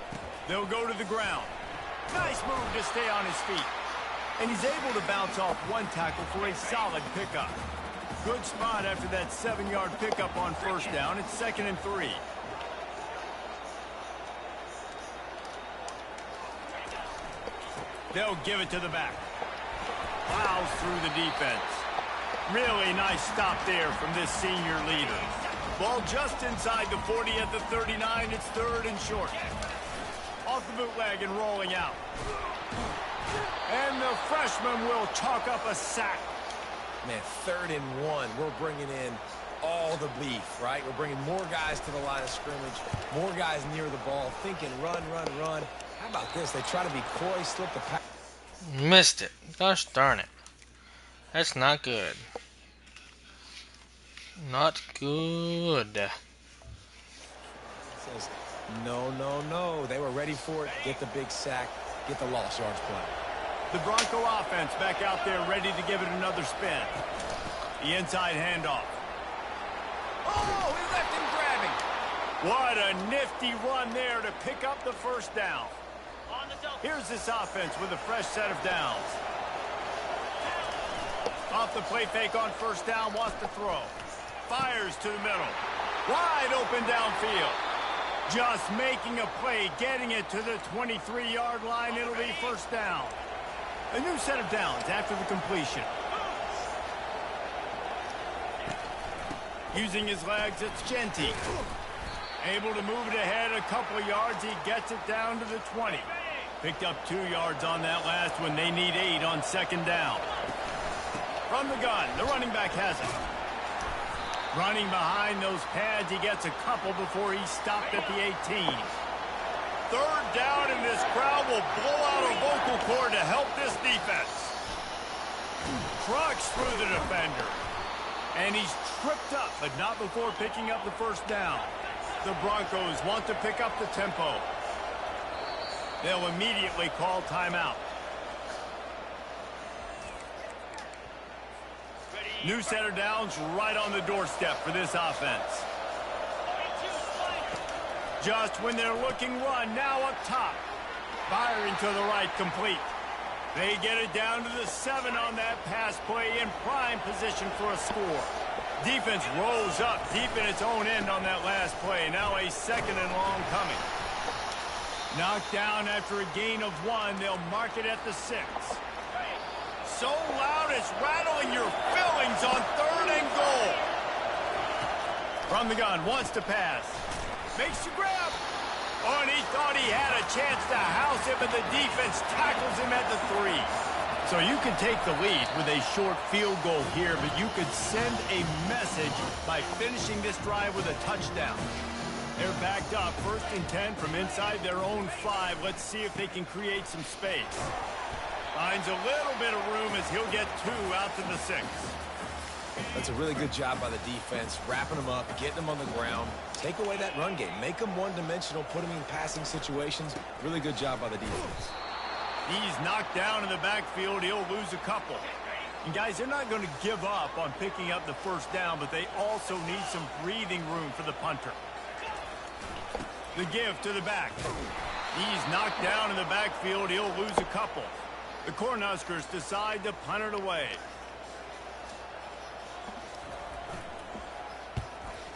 They'll go to the ground. Nice move to stay on his feet. And he's able to bounce off one tackle for a solid pickup. Good spot after that 7-yard pickup on first down. It's 2nd and 3. They'll give it to the back. Plows through the defense. Really nice stop there from this senior leader. Ball just inside the 40 at the 39. It's 3rd and short. off the bootleg and rolling out. And the freshman will chalk up a sack. Man, 3rd and 1. We're bringing in all the beef, right? We're bringing more guys to the line of scrimmage, more guys near the ball, thinking run, run, run. How about this? They try to be coy, slip the pass. Missed it. Gosh darn it. That's not good. Not good. Says, no, no, no. They were ready for it. Get the big sack. Get the lost yards play. The Bronco offense back out there ready to give it another spin. The inside handoff. Oh, he left him grabbing. What a nifty run there to pick up the first down. Here's this offense with a fresh set of downs. Off the play fake on first down, wants to throw. Fires to the middle. Wide open downfield. Just making a play, getting it to the 23-yard line. It'll be first down. A new set of downs after the completion. Using his legs, it's Genty. Able to move it ahead a couple yards. He gets it down to the 20. Picked up 2 yards on that last one. They need 8 on second down. From the gun, the running back has it. Running behind those pads, he gets a couple before he stopped at the 18. 3rd down, and this crowd will blow out a vocal cord to help this defense. Trucks through the defender. And he's tripped up, but not before picking up the first down. The Broncos want to pick up the tempo. They'll immediately call timeout. New set of downs right on the doorstep for this offense. Just when they're looking run, now up top. Firing to the right, complete. They get it down to the 7 on that pass play in prime position for a score. Defense rolls up deep in its own end on that last play. Now a 2nd and long coming. Knocked down after a gain of 1. They'll mark it at the 6. So loud it's rattling your fillings on 3rd and goal. From the gun, wants to pass. Makes the grab. Oh, and he thought he had a chance to house him, but the defense tackles him at the 3. So you can take the lead with a short field goal here, but you could send a message by finishing this drive with a touchdown. They're backed up, 1st and 10 from inside their own 5. Let's see if they can create some space. Finds a little bit of room as he'll get 2 out to the 6. That's a really good job by the defense, wrapping them up, getting them on the ground. Take away that run game. Make them one-dimensional, put them in passing situations. Really good job by the defense. He's knocked down in the backfield. He'll lose a couple. And, guys, they're not going to give up on picking up the first down, but they also need some breathing room for the punter. The give to the back. He's knocked down in the backfield. He'll lose a couple. The Cornhuskers decide to punt it away.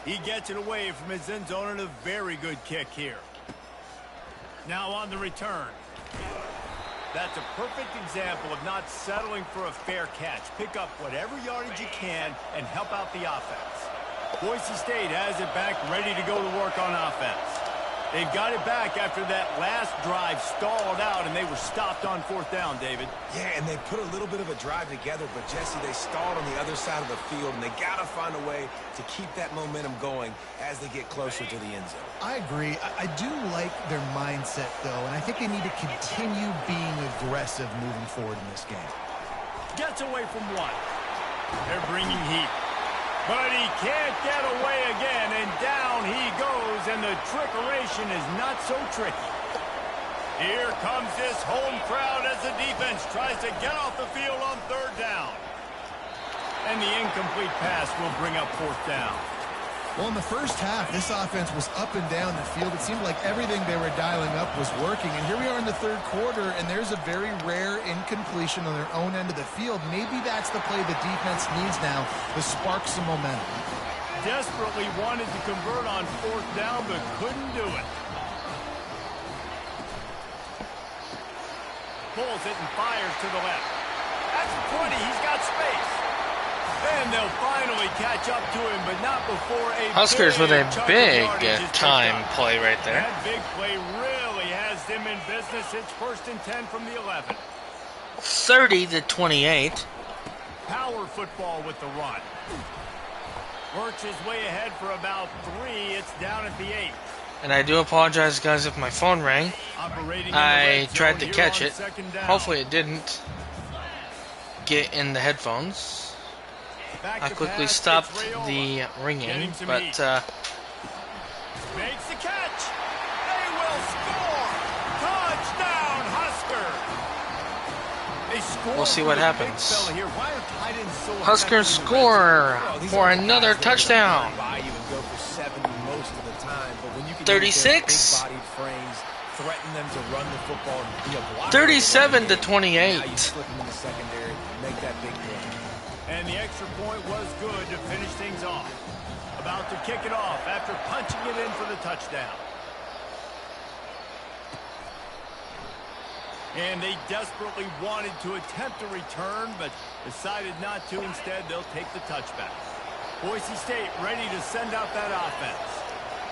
He gets it away from his end zone and a very good kick here. Now on the return. That's a perfect example of not settling for a fair catch. Pick up whatever yardage you can and help out the offense. Boise State has it back, ready to go to work on offense. They've got it back after that last drive stalled out, and they were stopped on 4th down, David. Yeah, and they put a little bit of a drive together, but, Jesse, they stalled on the other side of the field, and they got to find a way to keep that momentum going as they get closer to the end zone. I agree. I do like their mindset, though, and I think they need to continue being aggressive moving forward in this game. Gets away from 1. They're bringing heat. But he can't get away again, and down he goes, and the trickeration is not so tricky. Here comes this home crowd as the defense tries to get off the field on 3rd down. And the incomplete pass will bring up 4th down. Well, in the first half, this offense was up and down the field. It seemed like everything they were dialing up was working. And here we are in the 3rd quarter, and there's a very rare incompletion on their own end of the field. Maybe that's the play the defense needs now to spark some momentum. Desperately wanted to convert on 4th down, but couldn't do it. Pulls it and fires to the left. That's 20. He's got space. And they'll finally catch up to him, but not before a Huskers with a big time play right there. That big play really has him in business. It's 1st and 10 from the 11. 30-28. Power football with the run. Works his way ahead for about 3. It's down at the 8. And I do apologize, guys, if my phone rang. I tried to catch it. Hopefully it didn't get in the headphones. I quickly stopped the ringing, but makes the catch. They will score. Touchdown, Husker. We'll see what happens. Huskers score for another touchdown. 36. 37-28. And the extra point was good to finish things off. About to kick it off after punching it in for the touchdown. And they desperately wanted to attempt a return, but decided not to. Instead, they'll take the touchback. Boise State ready to send out that offense.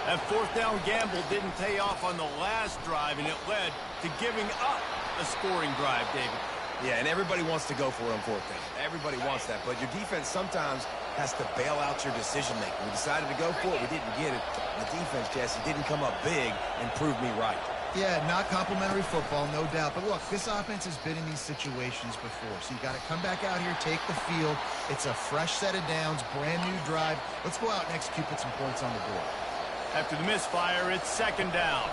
That 4th down gamble didn't pay off on the last drive, and it led to giving up a scoring drive, David. Yeah, and everybody wants to go for it on 4th down. Everybody wants that, but your defense sometimes has to bail out your decision-making. We decided to go for it. We didn't get it. The defense, Jesse, didn't come up big and prove me right. Yeah, not complimentary football, no doubt. But look, this offense has been in these situations before. So you got to come back out here, take the field. It's a fresh set of downs, brand new drive. Let's go out and execute, put some points on the board. After the misfire, it's 2nd down.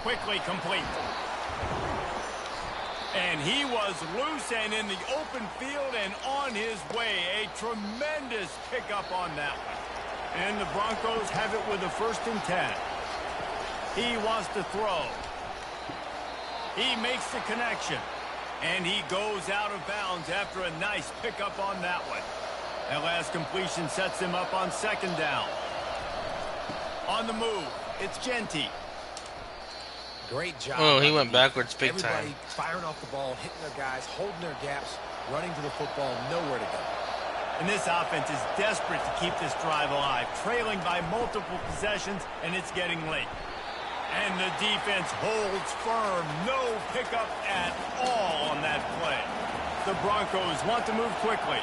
Quickly complete. And he was loose and in the open field and on his way. A tremendous pickup on that one. And the Broncos have it with a 1st and 10. He wants to throw. He makes the connection. And he goes out of bounds after a nice pickup on that one. That last completion sets him up on 2nd down. On the move, it's Genty. Great job. Oh, he went backwards big Everybody time. firing off the ball, hitting their guys, holding their gaps, running to the football, nowhere to go. And this offense is desperate to keep this drive alive, trailing by multiple possessions, and it's getting late. And the defense holds firm. No pickup at all on that play. The Broncos want to move quickly.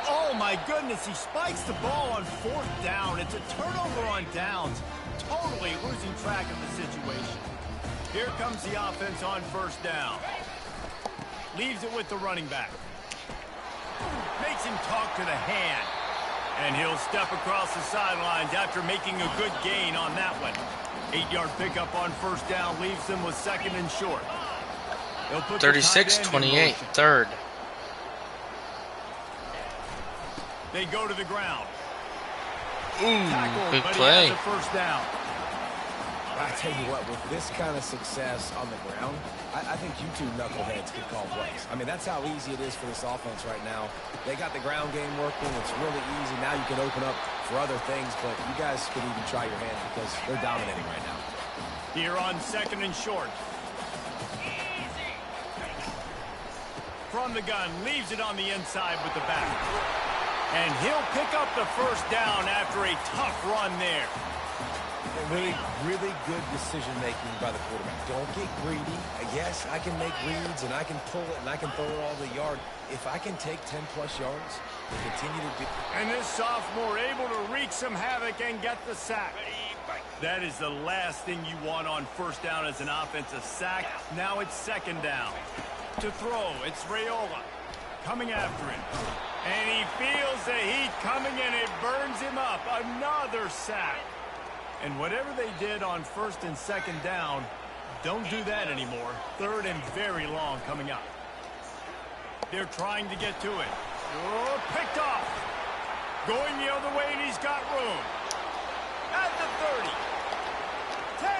Oh, my goodness, he spikes the ball on 4th down. It's a turnover on downs. Totally losing track of the situation. Here comes the offense on 1st down. Leaves it with the running back. Makes him talk to the hand. And he'll step across the sidelines after making a good gain on that one. 8-yard pickup on 1st down leaves them with 2nd and short. 36-28, 3rd. They go to the ground. Ooh, Tackled, big but play. he has a 1st down. I tell you what, with this kind of success on the ground, I think you two knuckleheads could call plays. I mean, that's how easy it is for this offense right now. They got the ground game working. It's really easy. Now you can open up for other things, but you guys could even try your hand because they're dominating right now. Here on 2nd and short. From the gun, leaves it on the inside with the back. And he'll pick up the 1st down after a tough run there. Really, really good decision-making by the quarterback. Don't get greedy. Yes, I can make reads, and I can pull it, and I can throw it all the yard. If I can take 10-plus yards and continue to do... And this sophomore able to wreak some havoc and get the sack. That is the last thing you want on 1st down as an offensive sack. Now it's 2nd down. To throw, it's Raiola coming after him. And he feels the heat coming, and it burns him up. Another sack. And whatever they did on 1st and 2nd down, don't do that anymore. 3rd and very long coming up. They're trying to get to it. Oh, picked off. Going the other way, and he's got room. At the 30. 10.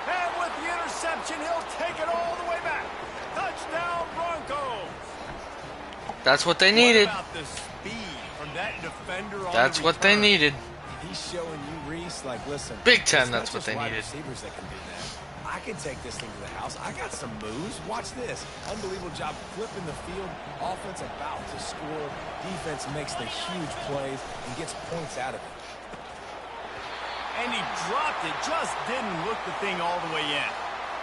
And with the interception, he'll take it all the way back. Touchdown, Broncos. That's what they needed. What about the speed from that defender on That's the what they return? needed. He's showing you, Reese, like, listen. Big Ten, it's not that's what just they wide needed. Receivers that can do that. I can take this thing to the house. I got some moves. Watch this. Unbelievable job flipping the field. Offense about to score. Defense makes the huge plays and gets points out of it. And he dropped it. Just didn't look the thing all the way in.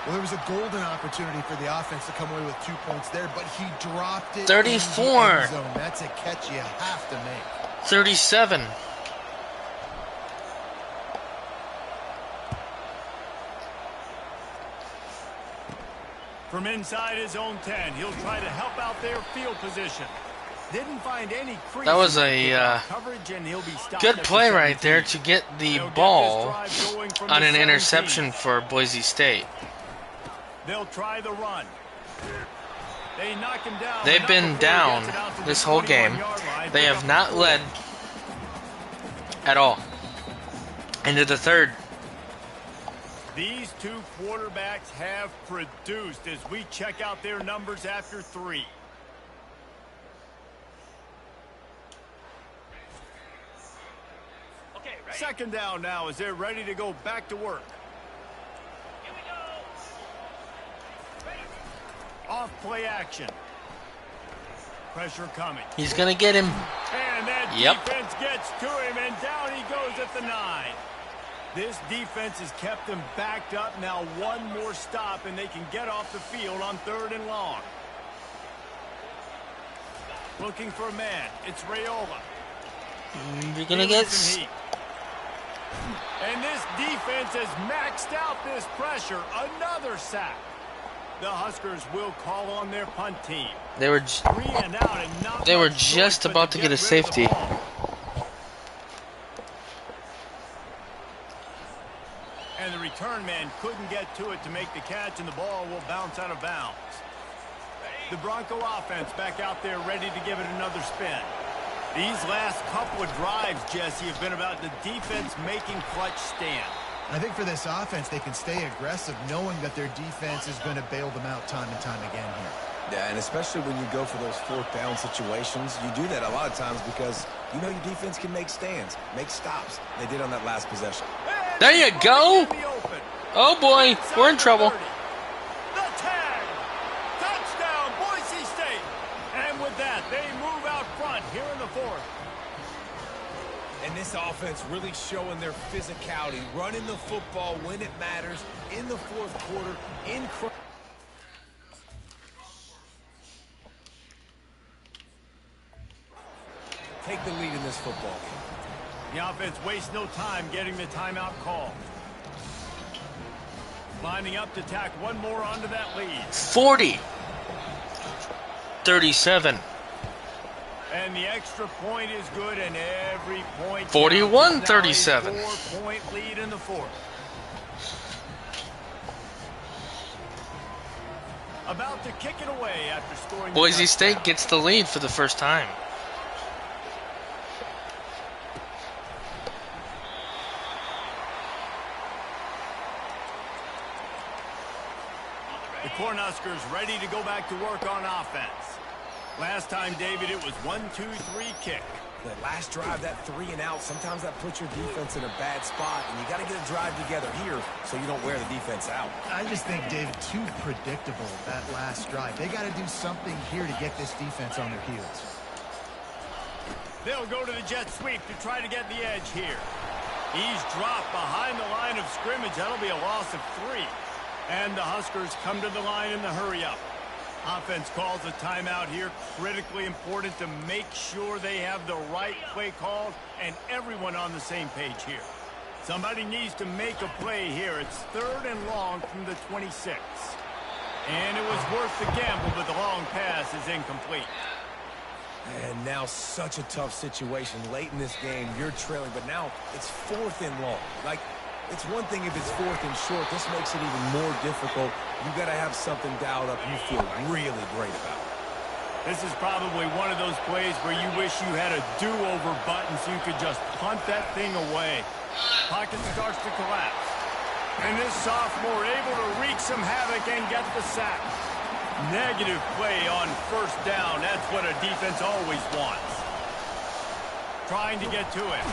Well, there was a golden opportunity for the offense to come away with 2 points there, but he dropped it 34. in the end zone. That's a catch you have to make. 37. From inside his own 10, he'll try to help out their field position. Didn't find any crease. That was a coverage, and he'll be stopped good at play the right there 17. to get the They'll get ball this drive going from on the an 17. interception for Boise State. They'll try the run. They knock him down. They've been down this whole game. They have not led at all. Into the third. These two quarterbacks have produced as we check out their numbers after 3. Second down now as they're ready to go back to work. Off play action. Pressure coming. He's going to get him. And that defense gets to him, and down he goes at the 9. This defense has kept them backed up. Now one more stop, and they can get off the field on 3rd and long. Looking for a man. It's Raiola. You're going to get... And this defense has maxed out this pressure. Another sack. The Huskers will call on their punt team. They were They were just about to get a safety. And the return man couldn't get to it to make the catch, and the ball will bounce out of bounds. The Bronco offense back out there ready to give it another spin. These last couple of drives, Jesse, have been about the defense making clutch stand. I think for this offense, they can stay aggressive knowing that their defense is going to bail them out time and time again here. Yeah, and especially when you go for those 4th down situations, you do that a lot of times because you know your defense can make stands, make stops. They did on that last possession. There you go. Oh, boy. We're in trouble. The tag. Touchdown, Boise State. And with that, they move out front here in the 4th. And this offense really showing their physicality, running the football when it matters in the 4th quarter. Take the lead in this football game. The offense wastes no time getting the timeout call. Lining up to tack one more onto that lead. 40. 37. And the extra point is good, and every point 41-37. 4-point lead in the 4th. About to kick it away after scoring. Boise State gets the lead for the first time. The Cornhuskers ready to go back to work on offense. Last time, David, it was 1-2-3 kick. The last drive, that 3 and out, sometimes that puts your defense in a bad spot, and you got to get a drive together here so you don't wear the defense out. I just think, David, too predictable, that last drive. They got to do something here to get this defense on their heels. They'll go to the jet sweep to try to get the edge here. He's dropped behind the line of scrimmage. That'll be a loss of 3. And the Huskers come to the line in the hurry-up. Offense calls a timeout here. Critically important to make sure they have the right play called and everyone on the same page here. Somebody needs to make a play here. It's 3rd and long from the 26. And it was worth the gamble, but the long pass is incomplete. And now such a tough situation late in this game. You're trailing, but now it's 4th and long. Like, it's one thing if it's 4th and short. This makes it even more difficult. You got to have something dialed up you feel really great about. This is probably one of those plays where you wish you had a do-over button so you could just punt that thing away. Pocket starts to collapse. And this sophomore able to wreak some havoc and get the sack. Negative play on 1st down. That's what a defense always wants. Trying to get to him.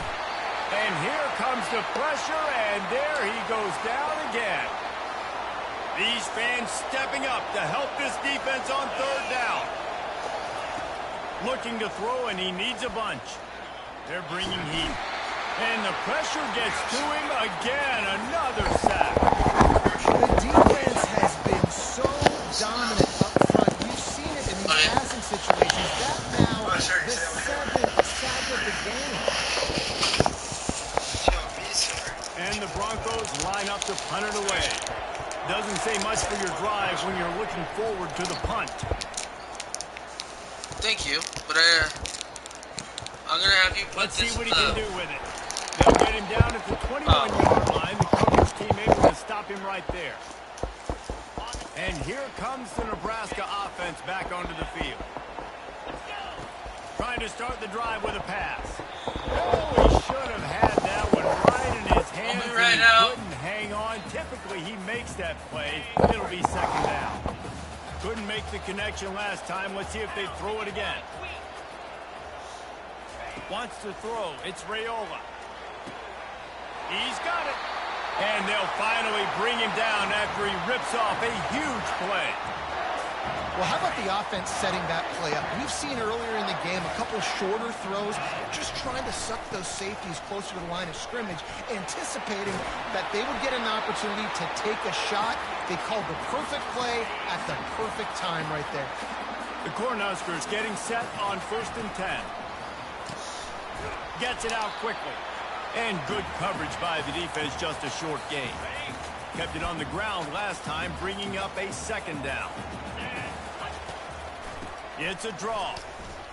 And here comes the pressure, and there he goes down again. These fans stepping up to help this defense on 3rd down. Looking to throw, and he needs a bunch. They're bringing heat. And the pressure gets to him again. Another sack. The defense has been so dominant up front. We've seen it in these passing situations. That now the 7th sack of the game. And the Broncos line up to punt it away. Doesn't say much for your drive when you're looking forward to the punt. Thank you, but I'm gonna have you put Let's this. See what he can do with it. They'll get him down at the 21-yard line. The coverage team able to stop him right there. And here comes the Nebraska offense back onto the field. Trying to start the drive with a pass. Oh, he should have had that one right in his hands. Right and he out. couldn't hang on. Typically, he makes that play. It'll be second down. Couldn't make the connection last time. Let's see if they throw it again. Wants to throw. It's Raiola. He's got it. And they'll finally bring him down after he rips off a huge play. Well, how about the offense setting that play up? We've seen earlier in the game a couple shorter throws, just trying to suck those safeties closer to the line of scrimmage, anticipating that they would get an opportunity to take a shot. They called the perfect play at the perfect time right there. The Cornhuskers getting set on 1st and 10. Gets it out quickly. And good coverage by the defense, just a short gain. Kept it on the ground last time, bringing up a second down. It's a draw.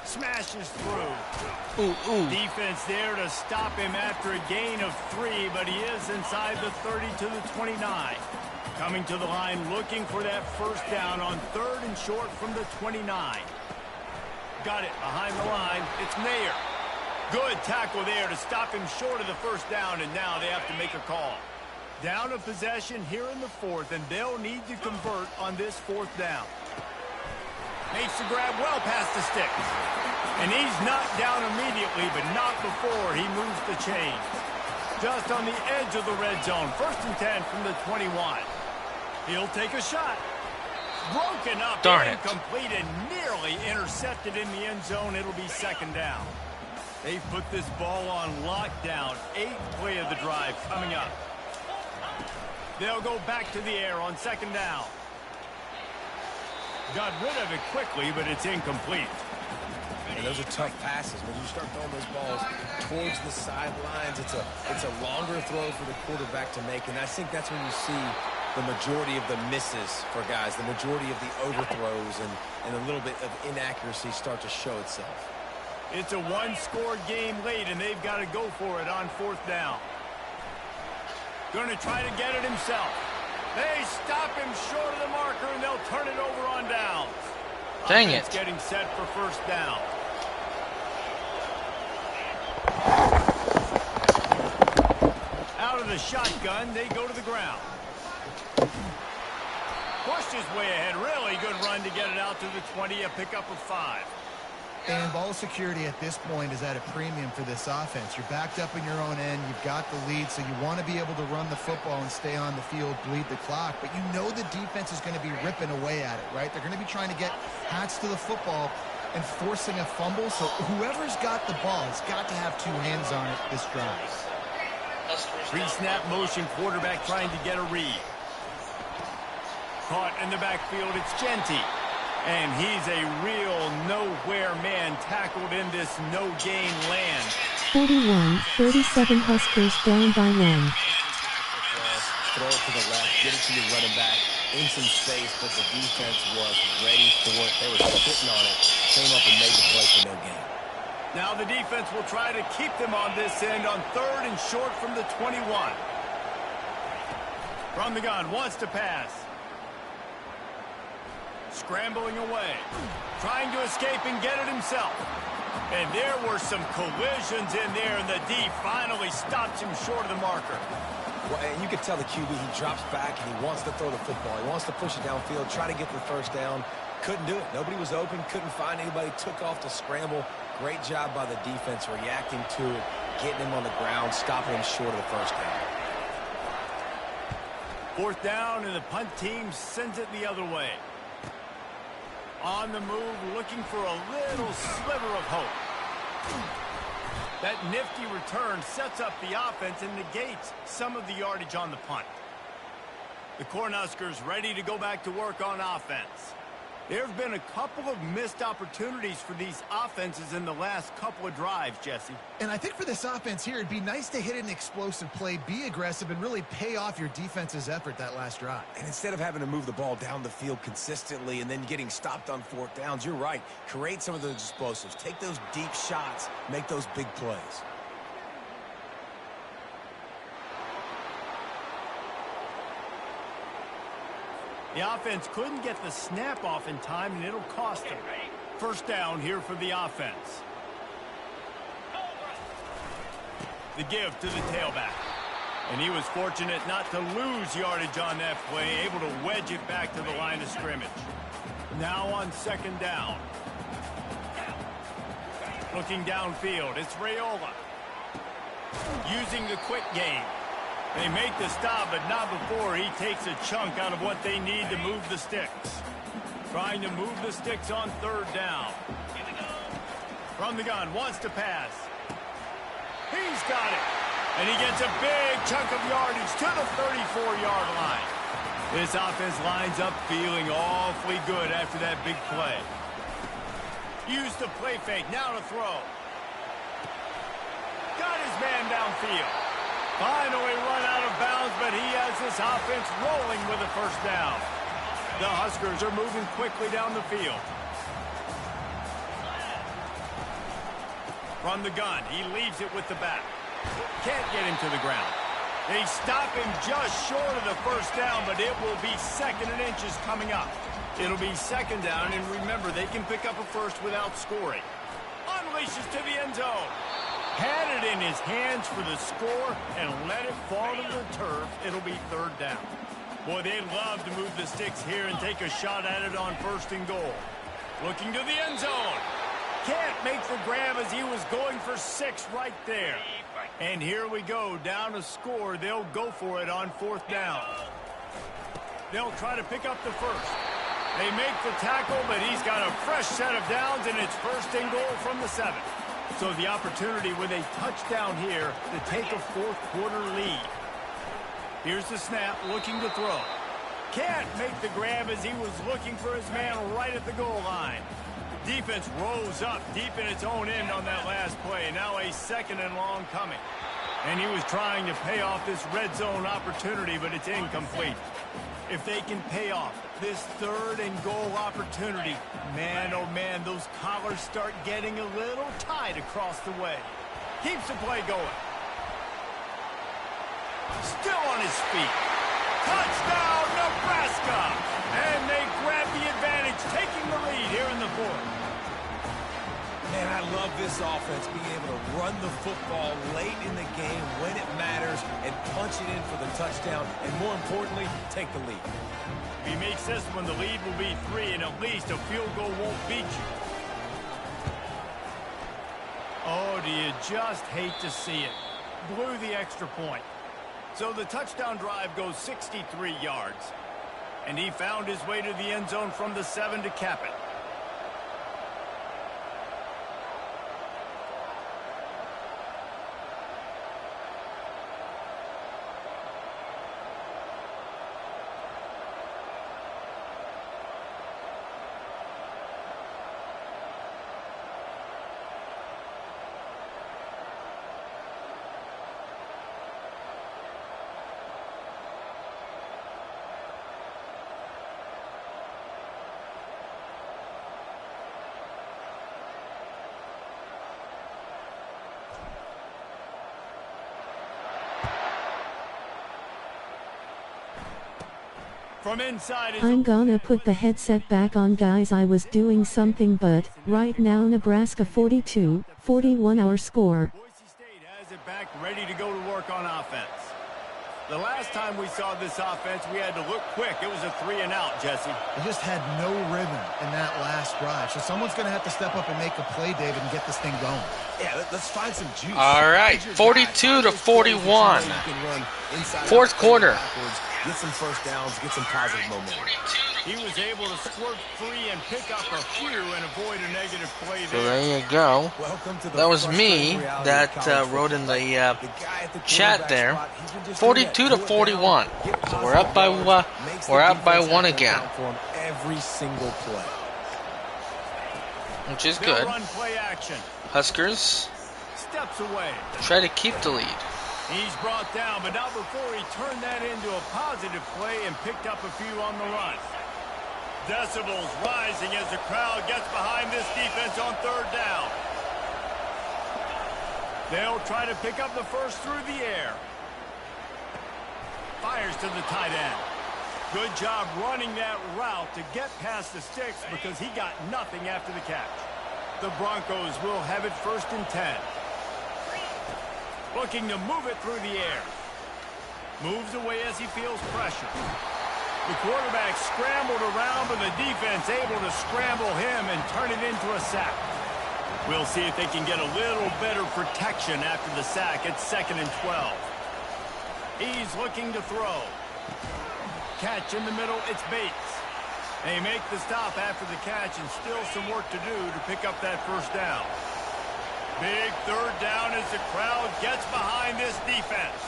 Smashes through. Defense there to stop him after a gain of 3, but he is inside the 30 to the 29. Coming to the line, looking for that first down on 3rd and short from the 29. Got it behind the line. It's Mayer. Good tackle there to stop him short of the first down, and now they have to make a call. Down a possession here in the 4th, and they'll need to convert on this 4th down. Makes the grab well past the sticks. And he's knocked down immediately, but not before he moves the chain. Just on the edge of the red zone. 1st and 10 from the 21. He'll take a shot. Broken up. Darn it. Incomplete and nearly intercepted in the end zone. It'll be second down. They've put this ball on lockdown. 8th play of the drive coming up. They'll go back to the air on 2nd down. Got rid of it quickly, but it's incomplete. And those are tough passes. When you start throwing those balls towards the sidelines, it's a longer throw for the quarterback to make. And I think that's when you see the majority of the misses for guys, the majority of the overthrows and a little bit of inaccuracy start to show itself. It's a one-score game late, and they've got to go for it on 4th down. Going to try to get it himself. They stop him short of the marker, and they'll turn it over on downs. Dang Offense it. getting set for 1st down. Out of the shotgun, they go to the ground. Pushed his way ahead. Really good run to get it out to the 20, a pickup of 5. And ball security at this point is at a premium for this offense. You're backed up in your own end. You've got the lead, so you want to be able to run the football and stay on the field, bleed the clock. But you know the defense is going to be ripping away at it, right? They're going to be trying to get hats to the football and forcing a fumble. So whoever's got the ball has got to have 2 hands on it this drive. Pre-snap motion, quarterback trying to get a read. Caught in the backfield, it's Genty. And he's a real nowhere man, tackled in this no-gain land. 41-37 Huskers down by 1. Throw it to the left, get it to your running back in some space, but the defense was ready for it. They were sitting on it, came up and made the play for no gain. Now the defense will try to keep them on this end on 3rd and short from the 21. From the gun, wants to pass. Scrambling away. Trying to escape and get it himself. And there were some collisions in there, and the D finally stops him short of the marker. Well, and you could tell the QB, he drops back and he wants to throw the football. He wants to push it downfield, try to get the 1st down. Couldn't do it. Nobody was open, couldn't find anybody, took off to scramble. Great job by the defense reacting to it, getting him on the ground, stopping him short of the 1st down. 4th down, and the punt team sends it the other way. On the move, looking for a little sliver of hope. That nifty return sets up the offense and negates some of the yardage on the punt. The Cornhuskers ready to go back to work on offense. There have been a couple of missed opportunities for these offenses in the last couple of drives, Jesse. And I think for this offense here, it'd be nice to hit an explosive play, be aggressive, and really pay off your defense's effort that last drive. And instead of having to move the ball down the field consistently and then getting stopped on fourth downs, you're right. Create some of those explosives. Take those deep shots. Make those big plays. The offense couldn't get the snap off in time, and it'll cost them. First down here for the offense. The give to the tailback. And he was fortunate not to lose yardage on that play, able to wedge it back to the line of scrimmage. Now on second down. Looking downfield, it's Raiola. Using the quick game. They make the stop, but not before he takes a chunk out of what they need to move the sticks. Trying to move the sticks on third down. From the gun, wants to pass. He's got it. And he gets a big chunk of yardage to the 34-yard line. This offense lines up feeling awfully good after that big play. Use the play fake, now to throw. Got his man downfield. Finally run out of bounds, but he has this offense rolling with a first down. The Huskers are moving quickly down the field. From the gun, he leaves it with the back. Can't get him to the ground. They stop him just short of the first down, but it will be second and inches coming up. It'll be second down, and remember, they can pick up a first without scoring. Unleashes to the end zone. Had it in his hands for the score and let it fall to the turf. It'll be third down. Boy, they love to move the sticks here and take a shot at it on first and goal. Looking to the end zone. Can't make the grab as he was going for 6 right there. And here we go, down a score. They'll go for it on fourth down. They'll try to pick up the first. They make the tackle, but he's got a fresh set of downs, and it's first and goal from the 7. So the opportunity with a touchdown here to take a fourth quarter lead. Here's the snap, looking to throw. Can't make the grab as he was looking for his man right at the goal line. Defense rose up deep in its own end on that last play. Now a second and long coming. And he was trying to pay off this red zone opportunity, but it's incomplete. If they can pay off this third and goal opportunity, man, oh man, those collars start getting a little tight across the way. Keeps the play going. Still on his feet. Touchdown, Nebraska! And they grab the advantage, taking the lead here in the fourth. Man, I love this offense being able to run the football late in the game when it matters and punch it in for the touchdown, and more importantly, take the lead. If he makes this one, the lead will be 3, and at least a field goal won't beat you. Oh, do you just hate to see it? Blew the extra point. So the touchdown drive goes 63 yards. And he found his way to the end zone from the 7 to cap it. From inside I'm gonna put the headset back on, guys. I was doing something, but right now Nebraska 42-41 our score. Boise State has it back, ready to go to work on offense. The last time we saw this offense, we had to look quick. It was a 3 and out, Jesse. They just had no rhythm in that last drive. So someone's going to have to step up and make a play, David, and get this thing going. Yeah, let's find some juice. All right, 42-41. Fourth quarter. Get some first downs, get some positive momentum. He was able to squirt free and pick up a few and avoid a negative play So there. there you go. Welcome to the That was me frustrating reality of that college wrote in football. the guy at the chat quarterback there. spot, he can just do that. 42 to Do it 41. down, get So we're up by positive yards, makes the we're up by defense one have to again, account for him every single play. which is They'll good. run play action. Huskers Steps away. try to keep the lead. He's brought down, but not before he turned that into a positive play and picked up a few on the run. Decibels rising as the crowd gets behind this defense on third down. They'll try to pick up the first through the air. Fires to the tight end. Good job running that route to get past the sticks because he got nothing after the catch. The Broncos will have it 1st and 10. Looking to move it through the air. Moves away as he feels pressure. The quarterback scrambled around, but the defense able to scramble him and turn it into a sack. We'll see if they can get a little better protection after the sack. It's 2nd and 12. He's looking to throw. Catch in the middle, it's Bates. They make the stop after the catch and still some work to do to pick up that first down. Big third down as the crowd gets behind this defense.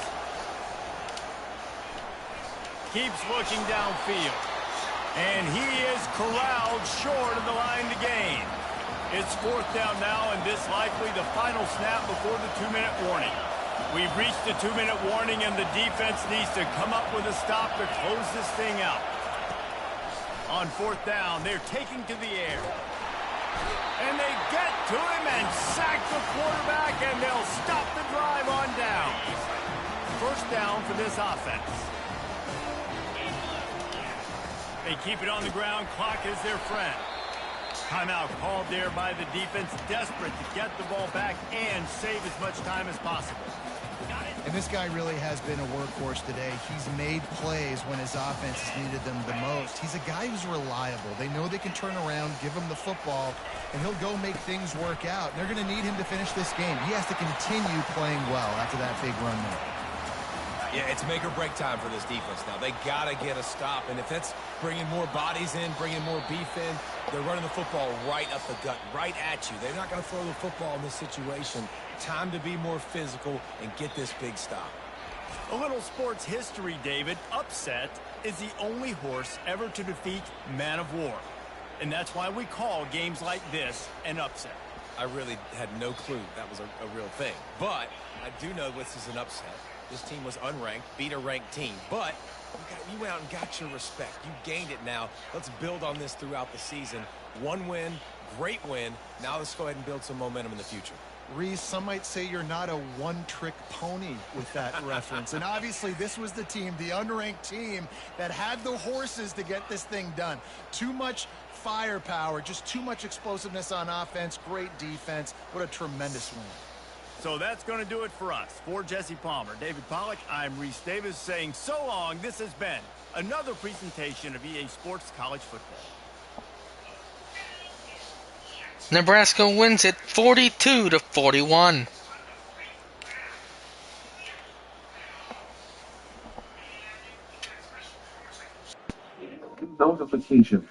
Keeps looking downfield. And he is corralled short of the line to gain. It's 4th down now, and this likely the final snap before the 2-minute warning. We've reached the 2-minute warning, and the defense needs to come up with a stop to close this thing out. On 4th down, they're taking to the air. And they get to him and sack the quarterback, and they'll stop the drive on down. 1st down for this offense. They keep it on the ground. Clock is their friend. Timeout called there by the defense, desperate to get the ball back and save as much time as possible. And this guy really has been a workhorse today. He's made plays when his offense has needed them the most. He's a guy who's reliable. They know they can turn around, give him the football, and he'll go make things work out. And they're going to need him to finish this game. He has to continue playing well after that big run there. Yeah, it's make or break time for this defense now. They got to get a stop, and if that's bringing more bodies in, bringing more beef in, they're running the football right up the gut, right at you. They're not going to throw the football in this situation. Time to be more physical and get this big stop. A little sports history, David. Upset is the only horse ever to defeat Man of War. And that's why we call games like this an upset. I really had no clue that was a real thing. But I do know this is an upset. This team was unranked, beat a ranked team. But you went out and got your respect. You gained it now. Let's build on this throughout the season. One win, great win. Now let's go ahead and build some momentum in the future. Reese, some might say you're not a one-trick pony with that reference. And obviously this was the team, the unranked team, that had the horses to get this thing done. Too much firepower, just too much explosiveness on offense, great defense. What a tremendous win. So that's going to do it for us. For Jesse Palmer, David Pollack, I'm Reese Davis saying so long. This has been another presentation of EA Sports College Football. Nebraska wins it 42 to 41. Notification.